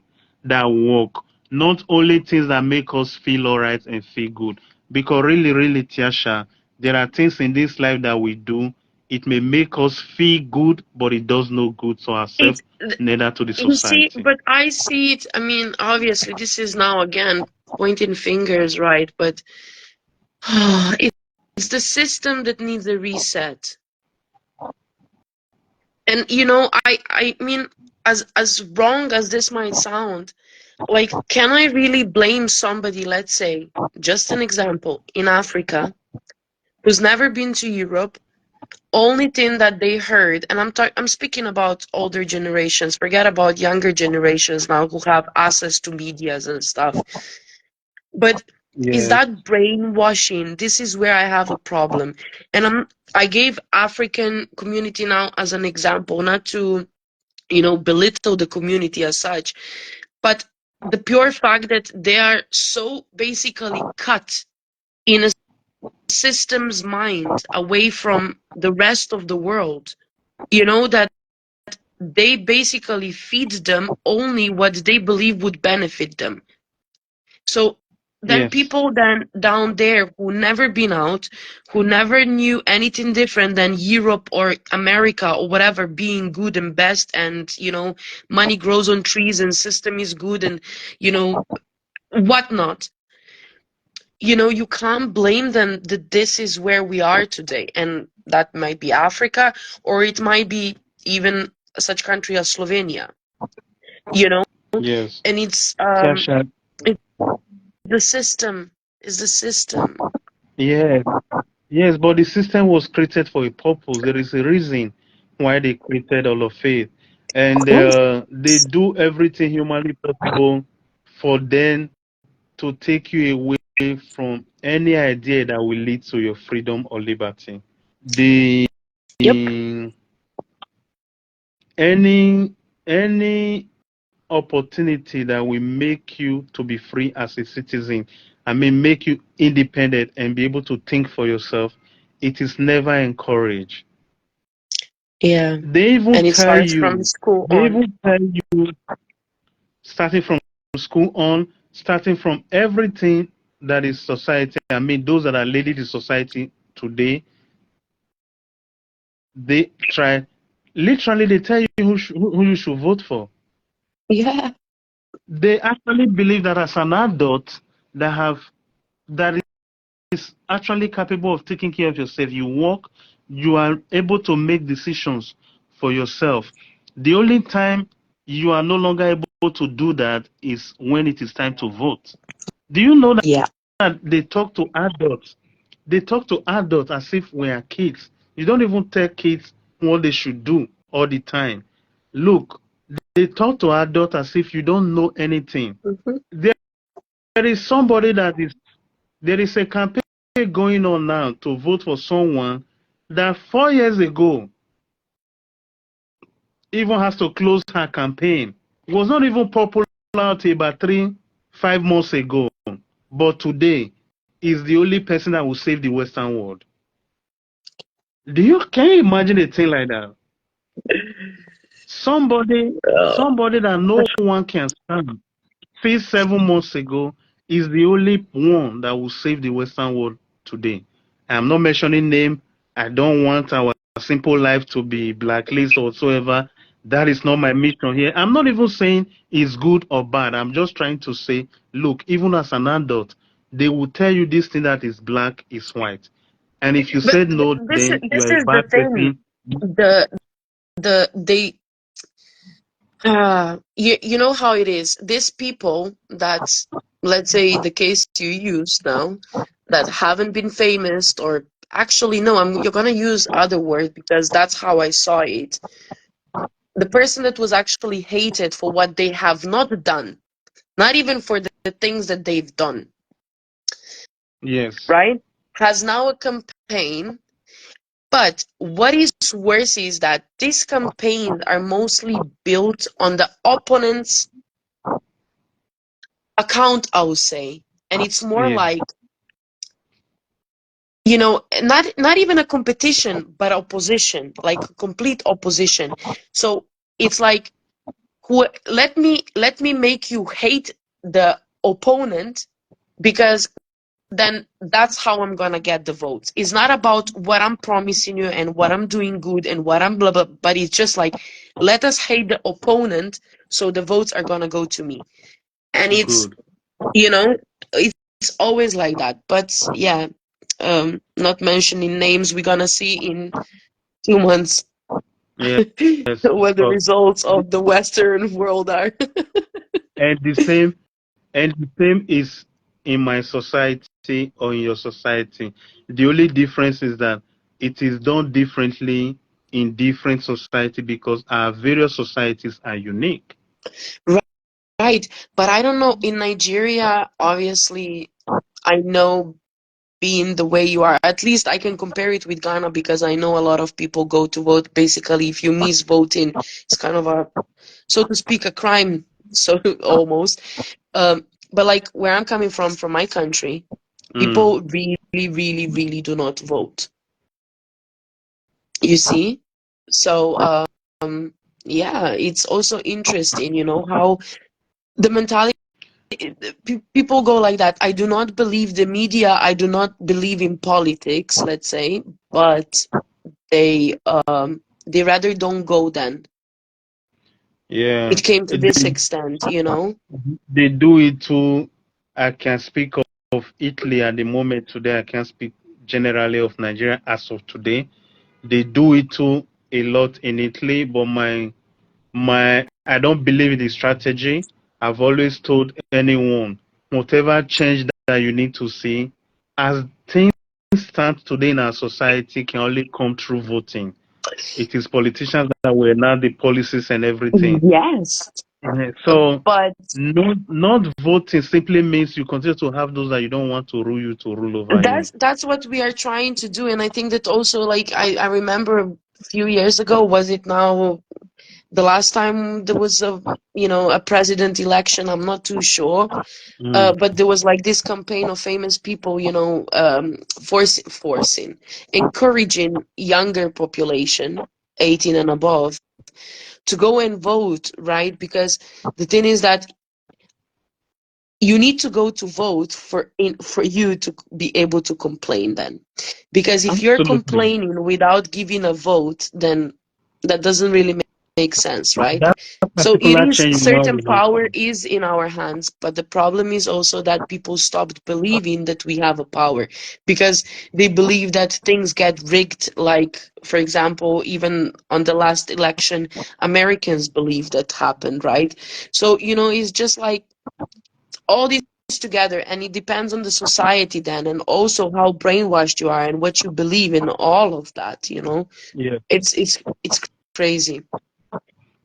A: that work, not only things that make us feel all right and feel good. Because really, really, Tiasha, there are things in this life that we do. It may make us feel good, but it does no good to ourselves, neither to the
B: You see,
A: society.
B: but I see it. I mean, obviously, this is now again pointing fingers, right? But it's the system that needs a reset. And I mean, as wrong as this might sound, like, can I really blame somebody, let's say, just an example, in Africa, who's never been to Europe? Only thing that they heard, and I'm speaking about older generations, forget about younger generations now who have access to medias and stuff. But is
A: Yes.
B: that brainwashing? This is where I have a problem. And I gave African community now as an example, not to, belittle the community as such, but the pure fact that they are so basically cut in a system's mind away from the rest of the world, that they basically feed them only what they believe would benefit them. So then
A: Yes.
B: people then down there who never been out, who never knew anything different than Europe or America or whatever being good and best, and money grows on trees and system is good, and whatnot. You can't blame them that this is where we are today, and that might be Africa, or it might be even such country as Slovenia. you know
A: Yes.
B: and it's
A: Tiasha,
B: the system is the system.
A: yes. Yes, but the system was created for a purpose. There is a reason why they created all of it. And they do everything humanly possible for them to take you away from any idea that will lead to your freedom or liberty. The
B: Yep.
A: any opportunity that will make you to be free as a citizen, I mean make you independent and be able to think for yourself, it is never encouraged.
B: Yeah.
A: They even
B: And it
A: tell
B: starts from
A: you,
B: school
A: they
B: on.
A: even tell you, starting from school on, starting from everything that is society. I mean, those that are leading the society today, they try, literally, they tell you who you should vote for.
B: Yeah.
A: They actually believe that as an adult that is actually capable of taking care of yourself, you work, you are able to make decisions for yourself. The only time you are no longer able to do that is when it is time to vote. Do you know
B: Yeah.
A: that they talk to adults? They talk to adults as if we are kids. You don't even tell kids what they should do all the time. Look, they talk to adults as if you don't know anything.
B: Mm-hmm.
A: There is somebody that is, there is a campaign going on now to vote for someone that 4 years ago even has to close her campaign? Was not even popular until about 5 months ago. But today is the only person that will save the Western world. Can you imagine a thing like that? Somebody that no one can stand 7 months ago is the only one that will save the Western world today. I'm not mentioning name. I don't want our simple life to be blacklisted or whatsoever. That is not my mission here. I'm not even saying it's good or bad. I'm just trying to say, look, even as an adult, they will tell you this thing that is black is white. And if you
B: But
A: said no,
B: this
A: then
B: this
A: you're a
B: is the
A: bad
B: thing.
A: person.
B: They you know how it is. These people that, let's say the case you use now, that haven't been famous, or actually no, you're gonna use other word because that's how I saw it. The person that was actually hated for what they have not done, not even for the things that they've done,
A: Yes.
B: right? Has now a campaign. But what is worse is that these campaigns are mostly built on the opponent's account, I would say. And it's more
A: Yes.
B: like, not even a competition, but opposition, like complete opposition. So it's like, let me make you hate the opponent, because then that's how I'm gonna get the votes. It's not about what I'm promising you and what I'm doing good and what I'm blah blah, but it's just like, let us hate the opponent so the votes are gonna go to me. And it's,
A: Good.
B: you know, it's always like that. But yeah, not mentioning names, we're gonna see in 2 months
A: Yes.
B: what the
A: So,
B: results of the Western world are.
A: and the same is in my society or in your society. The only difference is that it is done differently in different society because our various societies are unique.
B: Right. But I don't know, in Nigeria, obviously, I know, being the way you are, at least I can compare it with Ghana, because I know a lot of people go to vote. Basically, if you miss voting, it's kind of a, so to speak, a crime, so almost. But like where I'm coming from my country,
A: Mm.
B: people really, really, really do not vote. You see? So, yeah, it's also interesting, how the mentality, people go like that. I do not believe the media, I do not believe in politics, let's say, but they rather don't go then.
A: Yeah,
B: It came to this
A: they,
B: extent.
A: they do it too. I can speak of Italy at the moment today. I can't speak generally of Nigeria as of today. They do it too a lot in Italy, but I don't believe in the strategy. I've always told anyone, whatever change that you need to see, as things stand today in our society, can only come through voting. It is politicians that will enact the policies and everything.
B: Yes,
A: So,
B: but
A: not voting simply means you continue to have those that you don't want to rule you to rule over you.
B: that's what we are trying to do. And I think that also, like, I remember a few years ago, was it now the last time there was a president election? I'm not too sure.
A: Mm.
B: But there was like this campaign of famous people, forcing, encouraging younger population, 18 and above, to go and vote, right? Because the thing is that you need to go to vote for you to be able to complain then. Because if you're
A: Absolutely.
B: complaining without giving a vote, then that doesn't really make sense, right?
A: That
B: So it
A: particular
B: is,
A: change will not
B: certain
A: result.
B: power is in our hands, but the problem is also that people stopped believing that we have a power, because they believe that things get rigged. Like, for example, even on the last election, Americans believe that happened, right? So, it's just like all these together, and it depends on the society then, and also how brainwashed you are and what you believe in, all of that.
A: Yes,
B: It's crazy.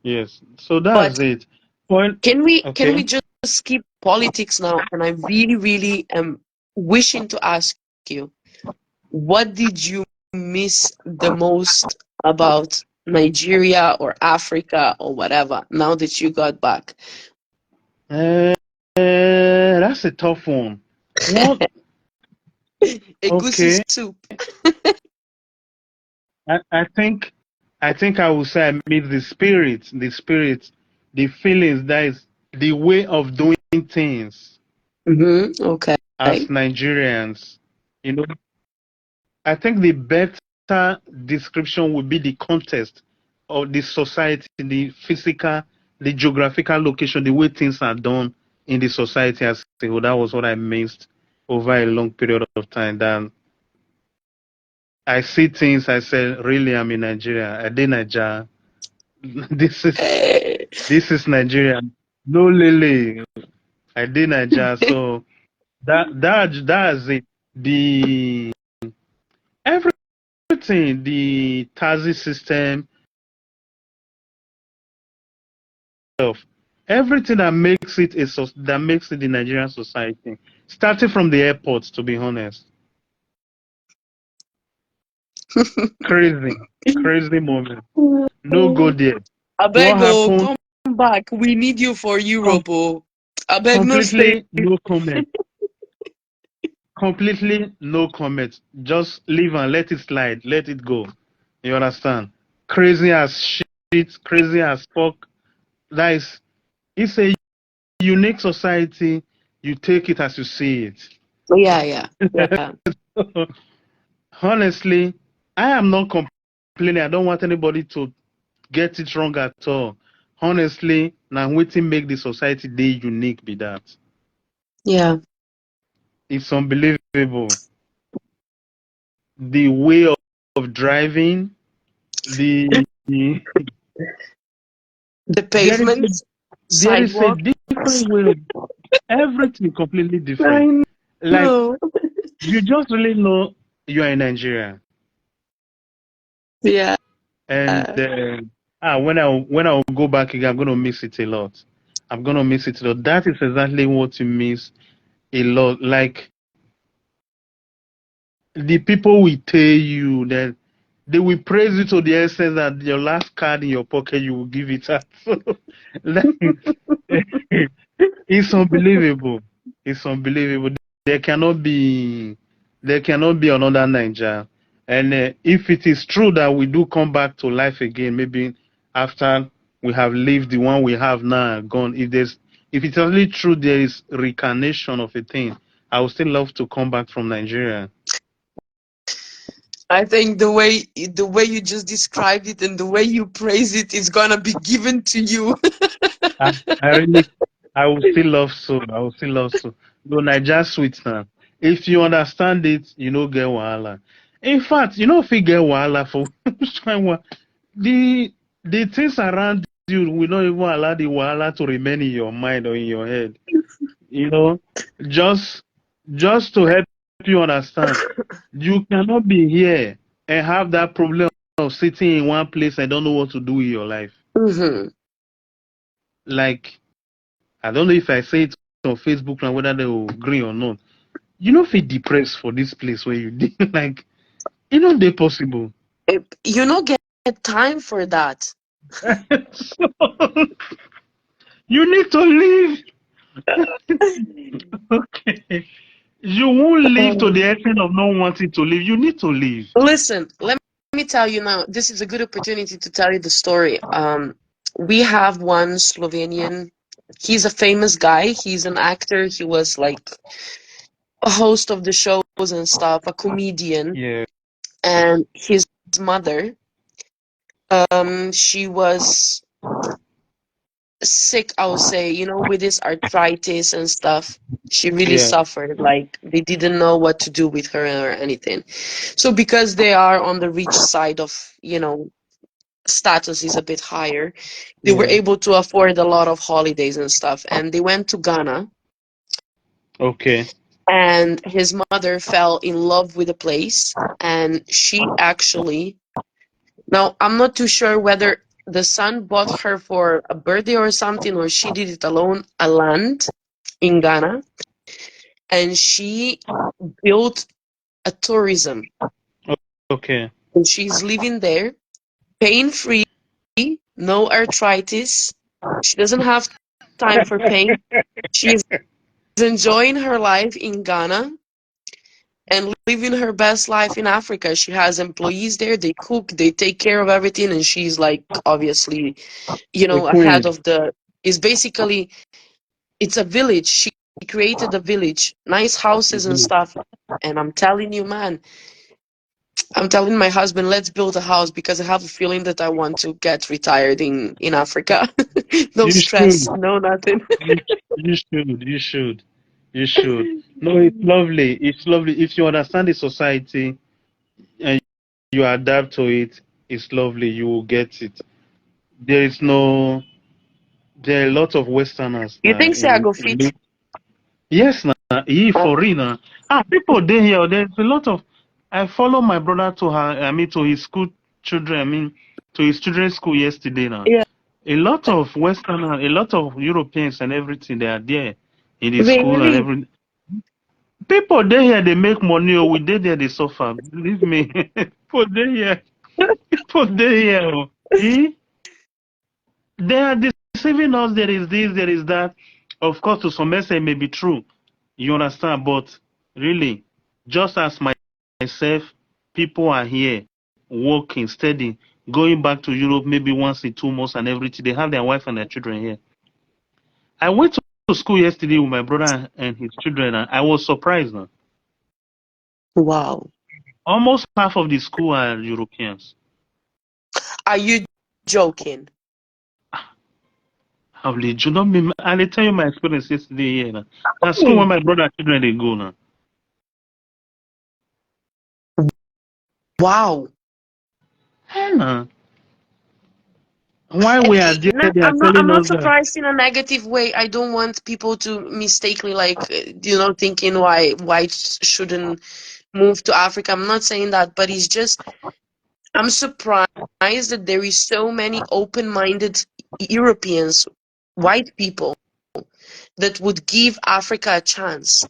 A: yes. So
B: But
A: that's it. Well,
B: can we
A: okay.
B: just skip politics now? And I really, really am wishing to ask you, what did you miss the most about Nigeria or Africa or whatever now that you got back?
A: That's a tough one. What?
B: Egusi
A: Okay.
B: soup.
A: I think I would say I miss the feelings, that is the way of doing things
B: Okay.
A: as Nigerians. You know, I think the better description would be the context of the society, the physical, the geographical location, the way things are done in the society as a whole. That was what I missed over a long period of time. Then I see things, I said, really, I'm in Nigeria. I did Nigeria. This is
B: Eh,
A: this is Nigeria. No lele. I did Nigeria. So that's it. The everything, the taxi system, of everything that makes it that makes it the Nigerian society, starting from the airport. To be honest, crazy, crazy moment. No go there. What
B: Abego,
A: happened?
B: come back. We need you for
A: Com-
B: Europe. Oh. Abeg, no stay.
A: completely no comment. Completely no comment. Just leave and let it slide. Let it go. You understand? Crazy as shit. Crazy as fuck. That is. It's a unique society. You take it as you see
B: Yeah.
A: it. Honestly, I am not complaining. I don't want anybody to get it wrong at all. Honestly, now waiting make the society day unique be that.
B: Yeah.
A: It's unbelievable. The way of driving, the
B: The
A: there is a,
B: pavement,
A: there is a
B: sidewalk.
A: different way of everything completely different.
B: I
A: Like
B: know.
A: you just really know you are in Nigeria.
B: Yeah.
A: And when I will go back again, I'm gonna miss it a lot. I'm gonna miss it a lot. That is exactly what you miss a lot. Like the people will tell you that they will praise you to the extent that your last card in your pocket you will give it out. Like, it's unbelievable. It's unbelievable. There cannot be there cannot be another Niger. And if it is true that we do come back to life again, maybe after we have lived the one we have now gone, if it's only true there is reincarnation of a thing, I would still love to come back from Nigeria.
B: I think the way you just described it and the way you praise it is gonna be given to you.
A: I, I really, I would still love so. I would still love so. Though Niger sweet now. If you understand it, you know get wahala. In fact, you know if you get wahala for the the things around you will not even allow the wahala to remain in your mind or in your head. You know, just just to help you understand, you cannot be here and have that problem of sitting in one place and don't know what to do with your life.
B: Hmm.
A: Like I don't know if I say it on Facebook now whether they will agree or not. You know, feel depressed for this place where you did like you know they possible.
B: You don't get time for that.
A: So, you need to leave. Okay. You won't leave to the extent of not wanting to leave. You need to leave.
B: Listen, let me tell you now. This is a good opportunity to tell you the story. We have one Slovenian. He's a famous guy. He's an actor. He was like a host of the shows and stuff, a comedian.
A: Yeah.
B: And his mother, she was sick, I would say, with this arthritis and stuff. She really
A: Yeah.
B: suffered. Like they didn't know what to do with her or anything. So because they are on the rich side of, status is a bit higher, they were
A: Yeah.
B: able to afford a lot of holidays and stuff. And they went to Ghana,
A: Okay.
B: and his mother fell in love with the place, and she actually, now I'm not too sure whether the son bought her for a birthday or something, or she did it alone, a land in Ghana, and she built a tourism.
A: Okay.
B: And she's living there, pain free, no arthritis. She doesn't have time for pain. She's enjoying her life in Ghana and living her best life in Africa. She has employees there, they cook, they take care of everything, and she's like obviously,
A: The
B: ahead
A: queen.
B: of the is basically it's a village. She created a village, nice houses and
A: Mhm.
B: stuff. And I'm telling you, man, I'm telling my husband, let's build a house because I have a feeling that I want to get retired in Africa. No
A: You
B: stress,
A: should.
B: no nothing.
A: You should. You should. You should. No, it's lovely. It's lovely. If you understand the society and you adapt to it, it's lovely. You will get it. There is no. There are a lot of Westerners
B: You
A: now
B: think say I go fit?
A: yes, now he
B: Oh,
A: for real now. People they here. There's a lot of. I follow my brother to her. I mean, to his school children. I mean, to his children's school yesterday now.
B: yeah,
A: A lot of Westerners, a lot of Europeans and everything. They are there in the school and
B: really?
A: everything. People they here they make money. Or we they there they suffer. Believe me. People they here. People they here. Oh. Eh? They are deceiving us. There is this. There is that. Of course, to some extent, it may be true. You understand? But really, just as myself, people are here working, studying, going back to Europe maybe once in 2 months and everything. They have their wife and their children here. I went to school yesterday with my brother and his children, and I was surprised. Now.
B: Wow.
A: Almost half of the school are Europeans.
B: Are you joking?
A: How did you not me? I tell you my experience yesterday here. Now. That's school
B: Hmm.
A: where my brother and children they go now.
B: Wow.
A: Nah. Why
B: And
A: we are there, they are
B: I'm
A: telling
B: not
A: us that.
B: surprised in a negative way. I don't want people to mistakenly like thinking why whites shouldn't move to Africa. I'm not saying that, but it's just I'm surprised that there is so many open-minded Europeans, white people that would give Africa a chance,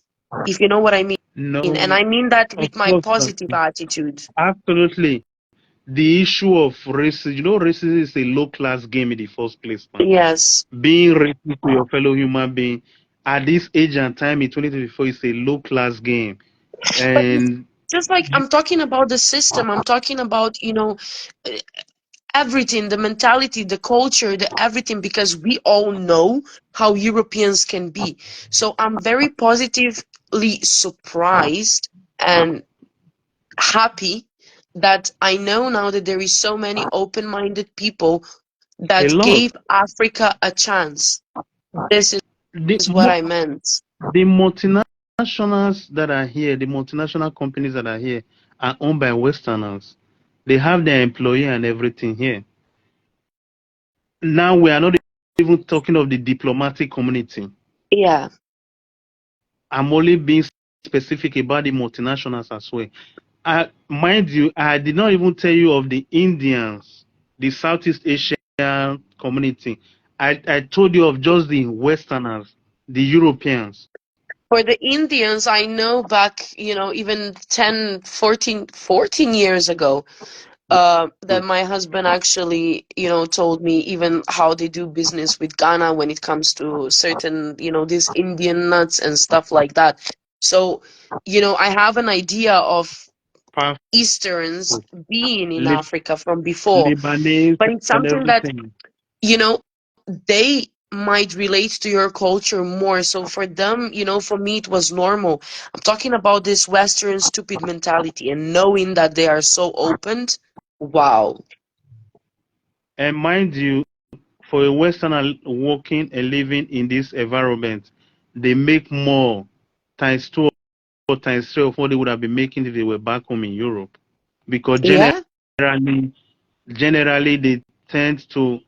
B: if you know what I mean. And
A: No,
B: I mean that
A: of
B: with my
A: course not.
B: positive attitude.
A: Absolutely. The issue of racism, racism is a low class game in the first place, man.
B: Yes.
A: Being racist to your fellow human being at this age and time in 2024 is a low class game.
B: But it's
A: And
B: just like I'm talking about the system, I'm talking about, everything, the mentality, the culture, the everything, because we all know how Europeans can be. So I'm very positively surprised and happy that I know now that there is so many open-minded people
A: a
B: that
A: lot.
B: gave Africa a chance. This
A: The,
B: is what
A: mo-
B: I meant.
A: the multinationals that are here, the multinational companies that are here, are owned by Westerners. They have their employee and everything here. Now we are not even talking of the diplomatic community.
B: Yeah.
A: I'm only being specific about the multinationals as well. Mind you, I did not even tell you of the Indians, the Southeast Asian community. I told you of just the Westerners, the Europeans.
B: For the Indians, I know back, even 10, 14 years ago, that my husband actually, told me even how they do business with Ghana when it comes to certain, these Indian nuts and stuff like that. So, I have an idea of
A: Paf-
B: Easterns being in
A: Lib-
B: Africa from before,
A: Lebanese,
B: but it's
A: and
B: something that,
A: everything.
B: you know, they might relate to your culture more. So for them, for me, it was normal. I'm talking about this Western stupid mentality and knowing that they are so opened. Wow.
A: And mind you, for a Westerner working and living in this environment, they make more times two or times three of what they would have been making if they were back home in Europe. Because
B: Yeah.
A: generally they tend to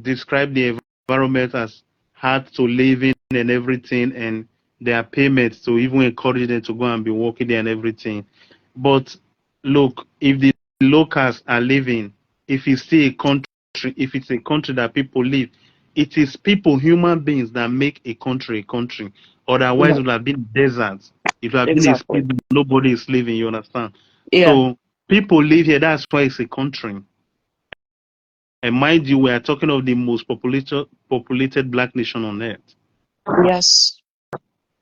A: describe the environment as hard to live in and everything, and their payments to even encourage them to go and be working there and everything. But look, if the locals are living, if it's still a country, if it's a country that people live, it is people, human beings, that make a country a country. Otherwise,
B: Yeah,
A: it would have been deserts. It would have been a space
B: exactly.
A: that nobody is living. You understand?
B: Yeah.
A: So people live here. That's why it's a country. And mind you, we are talking of the most populated black nation on earth.
B: Yes.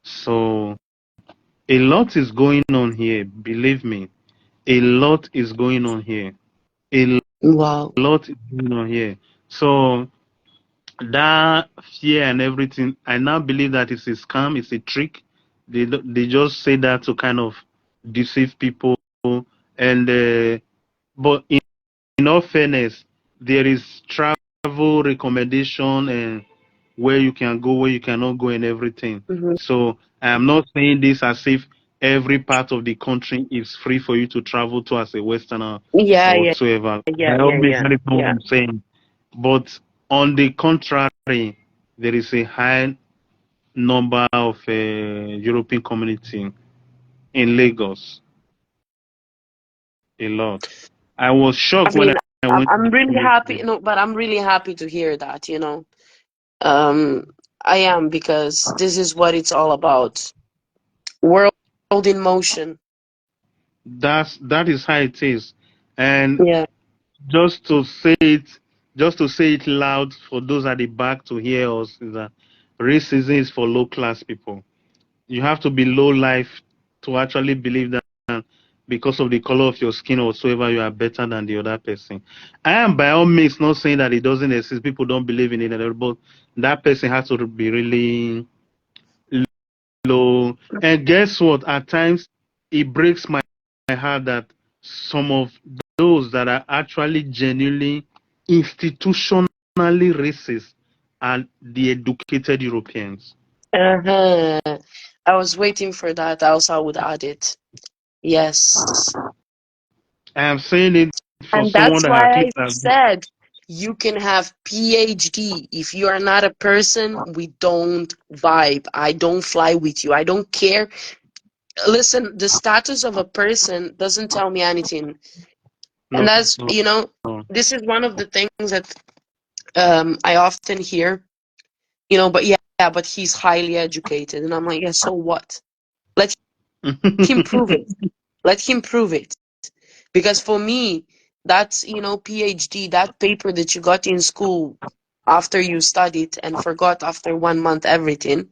A: So a lot is going on here. Believe me, a lot is going on here. A
B: Wow.
A: lot is going on here. So that fear and everything, I now believe that it's a scam, it's a trick. They just say that to kind of deceive people. And but in all fairness, there is travel recommendation and where you can go, where you cannot go, and everything.
B: Hmm.
A: So I am not saying this as if every part of the country is free for you to travel to as a Westerner
B: Yeah,
A: or
B: yeah,
A: whatsoever.
B: yeah,
A: By all
B: yeah,
A: means,
B: yeah,
A: that is not what
B: yeah.
A: I'm saying. But on the contrary, there is a high number of European community in Lagos. A lot. I was
B: I
A: shocked when
B: mean,
A: I
B: I'm
A: went to
B: I'm
A: the
B: really
A: school
B: happy.
A: yesterday.
B: No, but I'm really happy to hear that, Um, I am, because this is what it's all about. World in motion.
A: That is how it is. And
B: Yeah.
A: just to say it, just to say it loud for those at the back to hear us, is that racism is for low class people. You have to be low life to actually believe that because of the color of your skin or whatsoever, you are better than the other person. I am by all means not saying that it doesn't exist. People don't believe in it, but that person has to be really low. And guess what? At times, it breaks my heart that some of those that are actually genuinely institutionally racist are the educated Europeans.
B: Uh-huh. I was waiting for that. Else I would add it. Yes.
A: I am saying it for
B: And
A: someone
B: that's
A: that at
B: why I
A: least has.
B: said you can have PhD. If you are not a person, we don't vibe. I don't fly with you. I don't care. Listen, the status of a person doesn't tell me anything. And
A: No,
B: that's,
A: no, no.
B: this is one of the things that I often hear, but yeah, but he's highly educated. And I'm like, yeah, so what? Let him prove it. Let him prove it. Because for me, that's, PhD, that paper that you got in school after you studied and forgot after 1 month everything,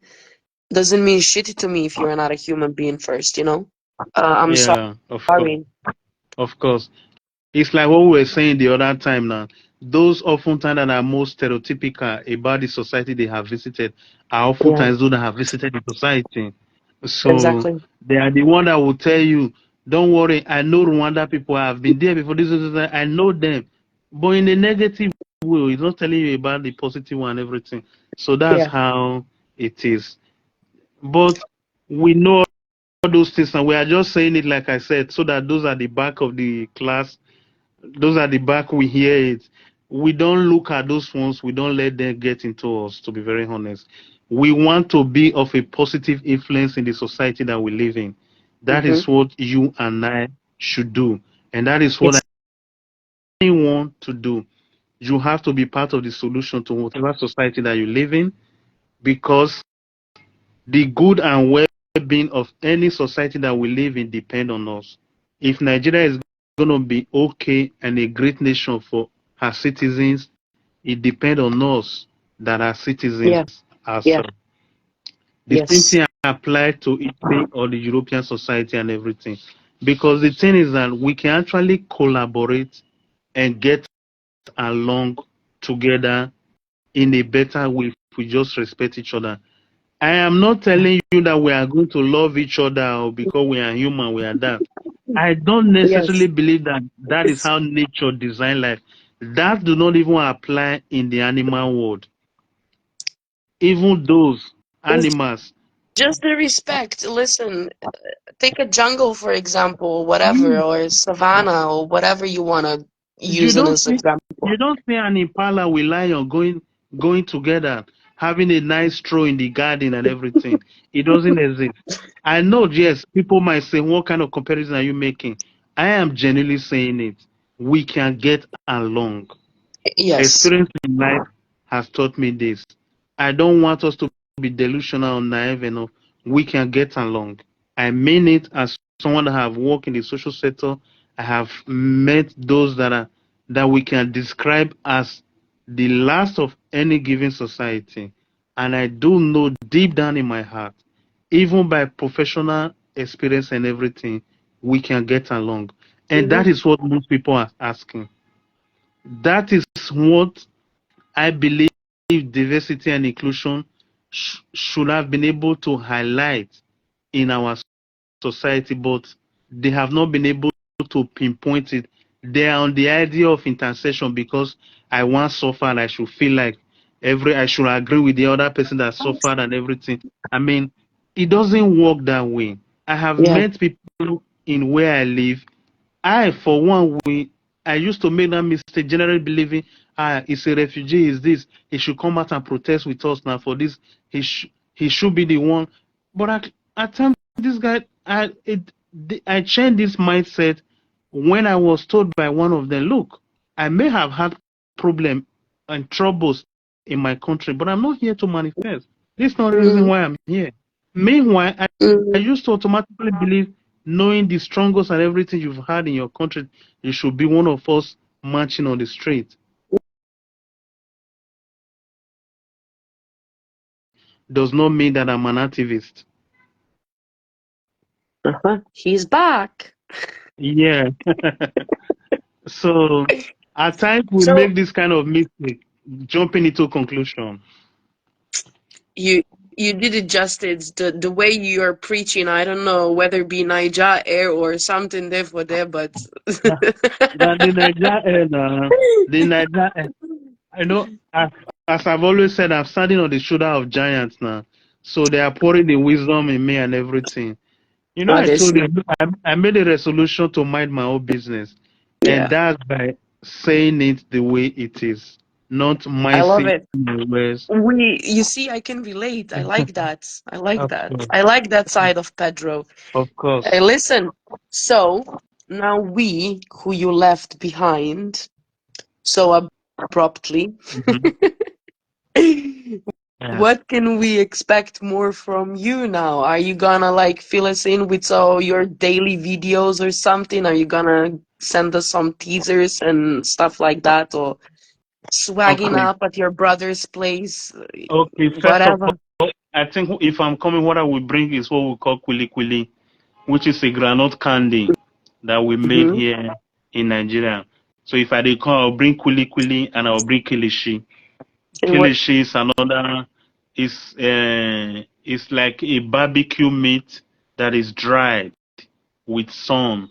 B: doesn't mean shit to me if you're not a human being first. I'm
A: Yeah,
B: sorry.
A: of course. It's like what we were saying the other time now. Those oftentimes that are most stereotypical about the society they have visited are
B: Yeah,
A: oftentimes those that have visited the society. So
B: exactly.
A: they are the one that will tell you, don't worry, I know Rwanda people, have been there before, this, I know them. But in a negative way, it's not telling you about the positive one and everything. So that's
B: Yeah.
A: how it is. But we know all those things and we are just saying it like I said, so that those at the back of the class, those at the back, we hear it. We don't look at those ones, we don't let them get into us, to be very honest. We want to be of a positive influence in the society that we live in. That
B: Hmm.
A: is what you and I should do. And that is what
B: Yes.
A: I want to do. You have to be part of the solution to whatever society that you live in, because the good and well-being of any society that we live in depend on us. If Nigeria is going to be okay and a great nation for her citizens, it depends on us that are citizens
B: Yeah. Yeah.
A: ourselves. The same
B: Yes.
A: thing applies to Italy or the European society and everything. Because the thing is that we can actually collaborate and get along together in a better way if we just respect each other. I am not telling you that we are going to love each other or because we are human, we are that. I don't
B: Yes.
A: necessarily believe that that is how nature designed life. That do not even apply in the animal world. Even those
B: It's
A: animals,
B: just the respect. Listen, take a jungle, for example, whatever,
A: you
B: or savannah, or whatever you want to
A: you
B: use in
A: don't
B: as
A: see
B: example.
A: you don't see an impala with lion going together, having a nice stroll in the garden and everything. It doesn't exist. I know, yes, people might say, what kind of comparison are you making? I am genuinely saying it. We can get along.
B: Yes.
A: Experience in life has taught me this. I don't want us to be delusional or naive enough. We can get along. I mean it as someone that have worked in the social sector. I have met those that we can describe as the last of any given society. And I do know deep down in my heart, even by professional experience and everything, we can get along. And that is what most people are asking. That is what I believe diversity and inclusion should have been able to highlight in our society, but they have not been able to pinpoint it. They are on the idea of intercession because I once suffered. I should feel like I should agree with the other person that suffered and everything. I mean, it doesn't work that way. I have met people in where I live. For one, I used to make that mistake, generally believing, he's a refugee, is this, he should come out and protest with us now for this, he should be the one. But at times, this guy, I changed this mindset when I was told by one of them, look, I may have had problem and troubles in my country, but I'm not here to manifest. This is not the reason why I'm here. Meanwhile, I used to automatically believe, knowing the struggles and everything you've had in your country, you should be one of us marching on the street. Does not mean that I'm an activist.
B: He's back.
A: Yeah. So at times we make this kind of mistake, jumping into conclusion.
B: You did it justice. The way you're preaching, I don't know whether it be Niger Air or something there for there, but
A: The Niger Air, I know, as I've always said, I'm standing on the shoulder of giants now. So they are pouring the wisdom in me and everything. You know, I told you, I made a resolution to mind my own business.
B: Yeah.
A: And that's by saying it the way it is, not
B: I love it.
A: words.
B: You see, I can relate. I like that. I like
A: Of
B: that.
A: course.
B: I like that side of Pedro.
A: Of course.
B: Hey, listen. So now who you left behind so abruptly, what can we expect more from you now? Are you gonna like fill us in with all your daily videos or something? Are you gonna send us some teasers and stuff like that, or swagging up at your brother's place?
A: Okay, first of all, I think if I'm coming, what I will bring is what we call kwili kwili, which is a granite candy that we made here in Nigeria. So if I come, I'll bring kwili kwili and I'll bring kilishi. Kilishi is another, it's like a barbecue meat that is dried with sun.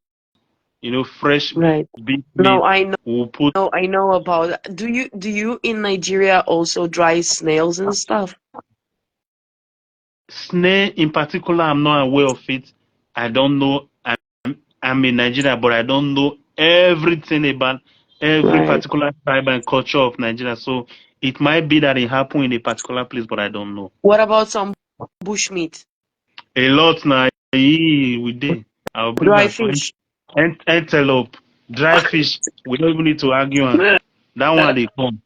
A: You know, fresh beef meat.
B: No, I know. I know about. Do you in Nigeria also dry snails and stuff?
A: Snail in particular, I'm not aware of it. I don't know. I'm in Nigeria, but I don't know everything about every particular tribe and culture of Nigeria. So it might be that it happened in a particular place, but I don't know.
B: What about some bushmeat?
A: A lot now. We did. I'll bring
B: dry fish.
A: Antelope, dry fish. We don't even need to argue on that one. They come.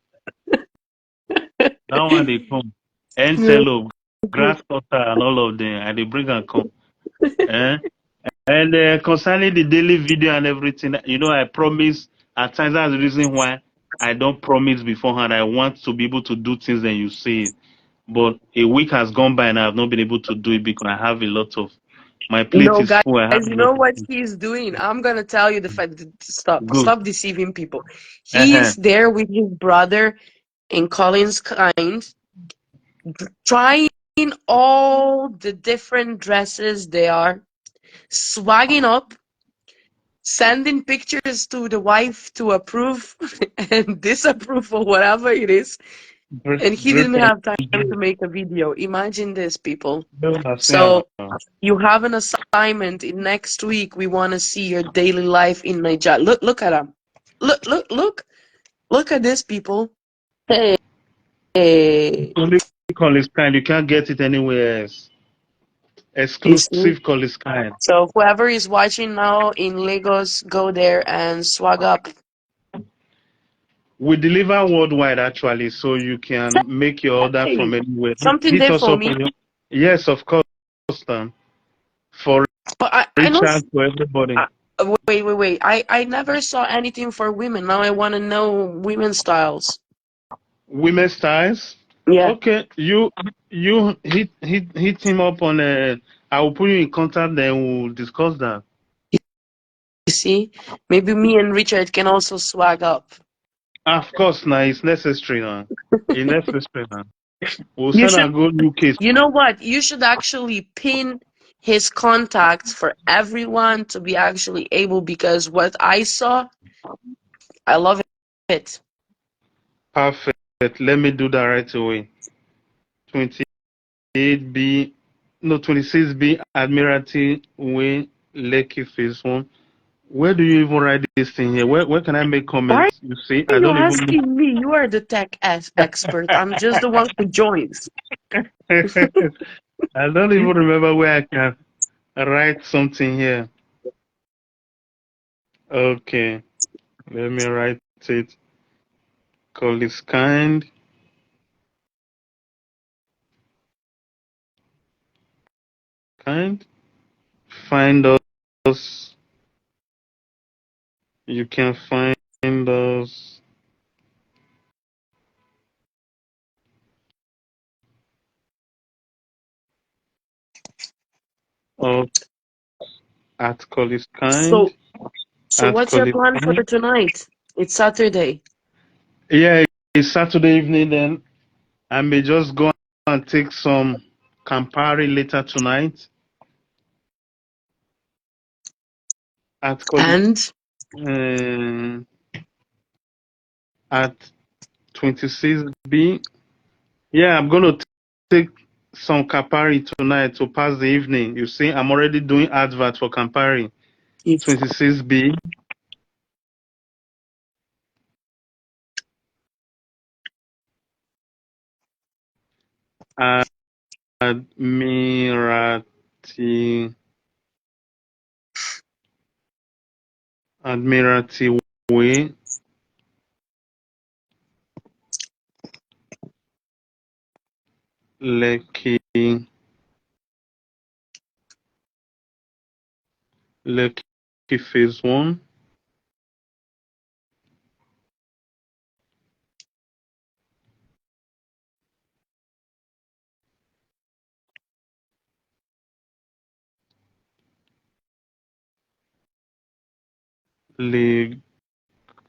A: That one they come. Antelope, grasshopper, and all of them, and they bring and come. And concerning the daily video and everything, you know, I promise. At times, that's the reason why I don't promise beforehand. I want to be able to do things and you see it. But a week has gone by and I have not been able to do it because I have a lot of my plate is full.
B: Guys, you know what he's doing? I'm gonna tell you the fact. Stop deceiving people. He's there with his brother in Collins Kind, trying all the different dresses they are, swagging up, sending pictures to the wife to approve and disapprove or whatever it is. And he didn't have time to make a video. Imagine this, people. So you have an assignment in next week. We want to see your daily life in Nigeria. Look at him. Look at this, people. Hey.
A: Collins Kind, you can't get it anywhere else. Exclusive Collins Kind.
B: So whoever is watching now in Lagos, go there and swag up.
A: We deliver worldwide actually, so you can make your order
B: Hey,
A: from anywhere.
B: something
A: Hit
B: there
A: us
B: for
A: up
B: me.
A: on your. Yes, of course, for
B: But I
A: reach
B: know.
A: out to everybody.
B: Wait. I never saw anything for women. Now I want to know women's styles.
A: Women styles.
B: Yeah.
A: Okay, you hit him up on. I will put you in contact. Then we'll discuss that.
B: You see, maybe me and Richard can also swag up.
A: Of course, now it's necessary now. It's necessary now. We'll
B: You
A: send
B: should.
A: a good UK.
B: You know what? You should actually pin his contacts for everyone to be actually able, because what I saw, I love it.
A: Perfect. Let me do that right away. 28B, no, 26B, Admiralty Way, Lekki Phase 1. Where do you even write this thing here? Where can I make
B: Why
A: comments? You see,
B: are
A: I
B: you
A: don't even
B: asking me? You are the tech expert. I'm just the one who joins.
A: I don't even remember where I can write something here. Okay, let me write it. Call this kind. Find us. You can find us up at Call this kind.
B: So
A: At
B: what's
A: Call
B: your
A: it
B: plan for
A: kind.
B: tonight? It's Saturday.
A: Yeah, it's Saturday evening. Then I may just go and take some Campari later tonight. At Call it
B: And
A: at 26B. Yeah, I'm gonna take some Campari tonight to pass the evening. You see, I'm already doing advert for Campari.
B: if
A: 26B. Admiralty Way, Lekki Phase 1.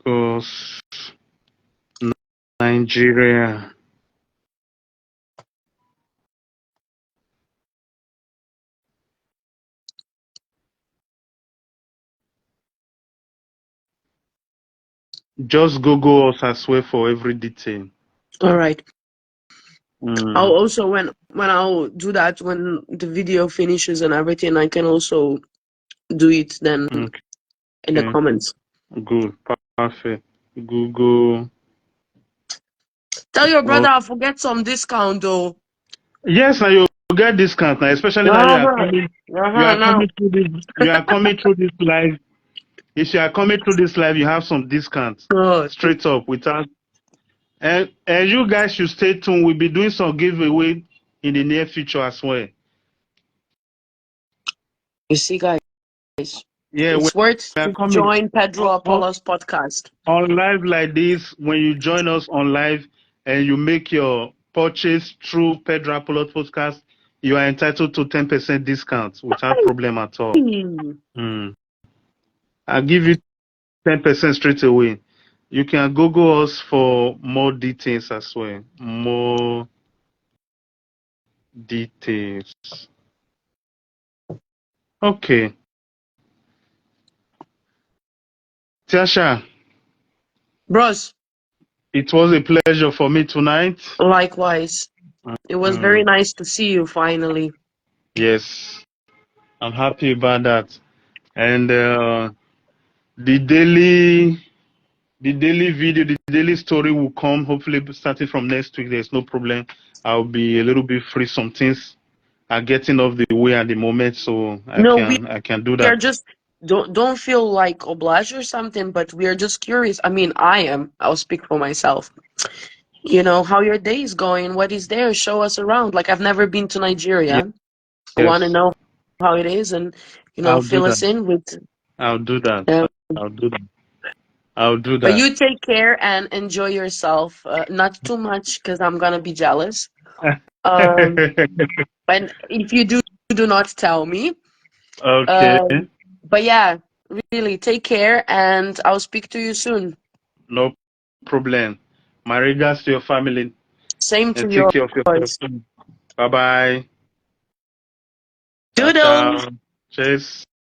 A: Lagos, Nigeria. Just Google us as well for every detail.
B: all right. I'll
A: Mm.
B: also when I'll do that when the video finishes and everything, I can also do it then in the
A: Okay,
B: comments.
A: good, perfect. Google.
B: Tell your brother
A: Oh,
B: I'll forget some discount though.
A: yes, and you get discount now, especially now you are
B: Uh-huh.
A: coming.
B: Now.
A: Through this. You are coming through this live. If you are coming through this live, you have some discount
B: Oh,
A: straight up without. And you guys should stay tuned. We'll be doing some giveaway in the near future as well.
B: you see, guys,
A: Yeah, we
B: it's worth
A: are
B: to
A: coming
B: join Pedro Apollo's podcast.
A: on live like this. When you join us on live and you make your purchase through Pedro Apollo Podcast, you are entitled to 10% discount without problem at all. Mm. I'll give you 10% straight away. You can Google us for more details as well. More details. Okay. Tiasha,
B: Bros,
A: it was a pleasure for me tonight.
B: likewise. It was very
A: Mm,
B: nice to see you finally.
A: yes, I'm happy about that. And the daily, the daily video, the daily story will come. Hopefully, starting from next week. There's no problem. I'll be a little bit free. Some things are getting off the way at the moment, so
B: No, we
A: I can do
B: are
A: that.
B: just don't feel like obliged or something, but we are just curious. I mean, I'll speak for myself. You know, how your day is going, what is there, show us around. Like, I've never been to Nigeria. I want to
A: Yes,
B: know how it is, and
A: I'll do
B: fill
A: that.
B: us in with.
A: I'll do that.
B: Um,
A: I'll do that. I'll do
B: but
A: that.
B: you take care and enjoy yourself. Not too much, because I'm gonna be jealous. Um, and if you do not tell me.
A: Okay,
B: Um, but yeah, really take care, and I'll speak to you soon.
A: no problem. My regards to your family
B: Same to
A: and take care of yourself
B: yours.
A: too. Bye bye. Ciao,
B: Doodles.
A: ciao. Cheers.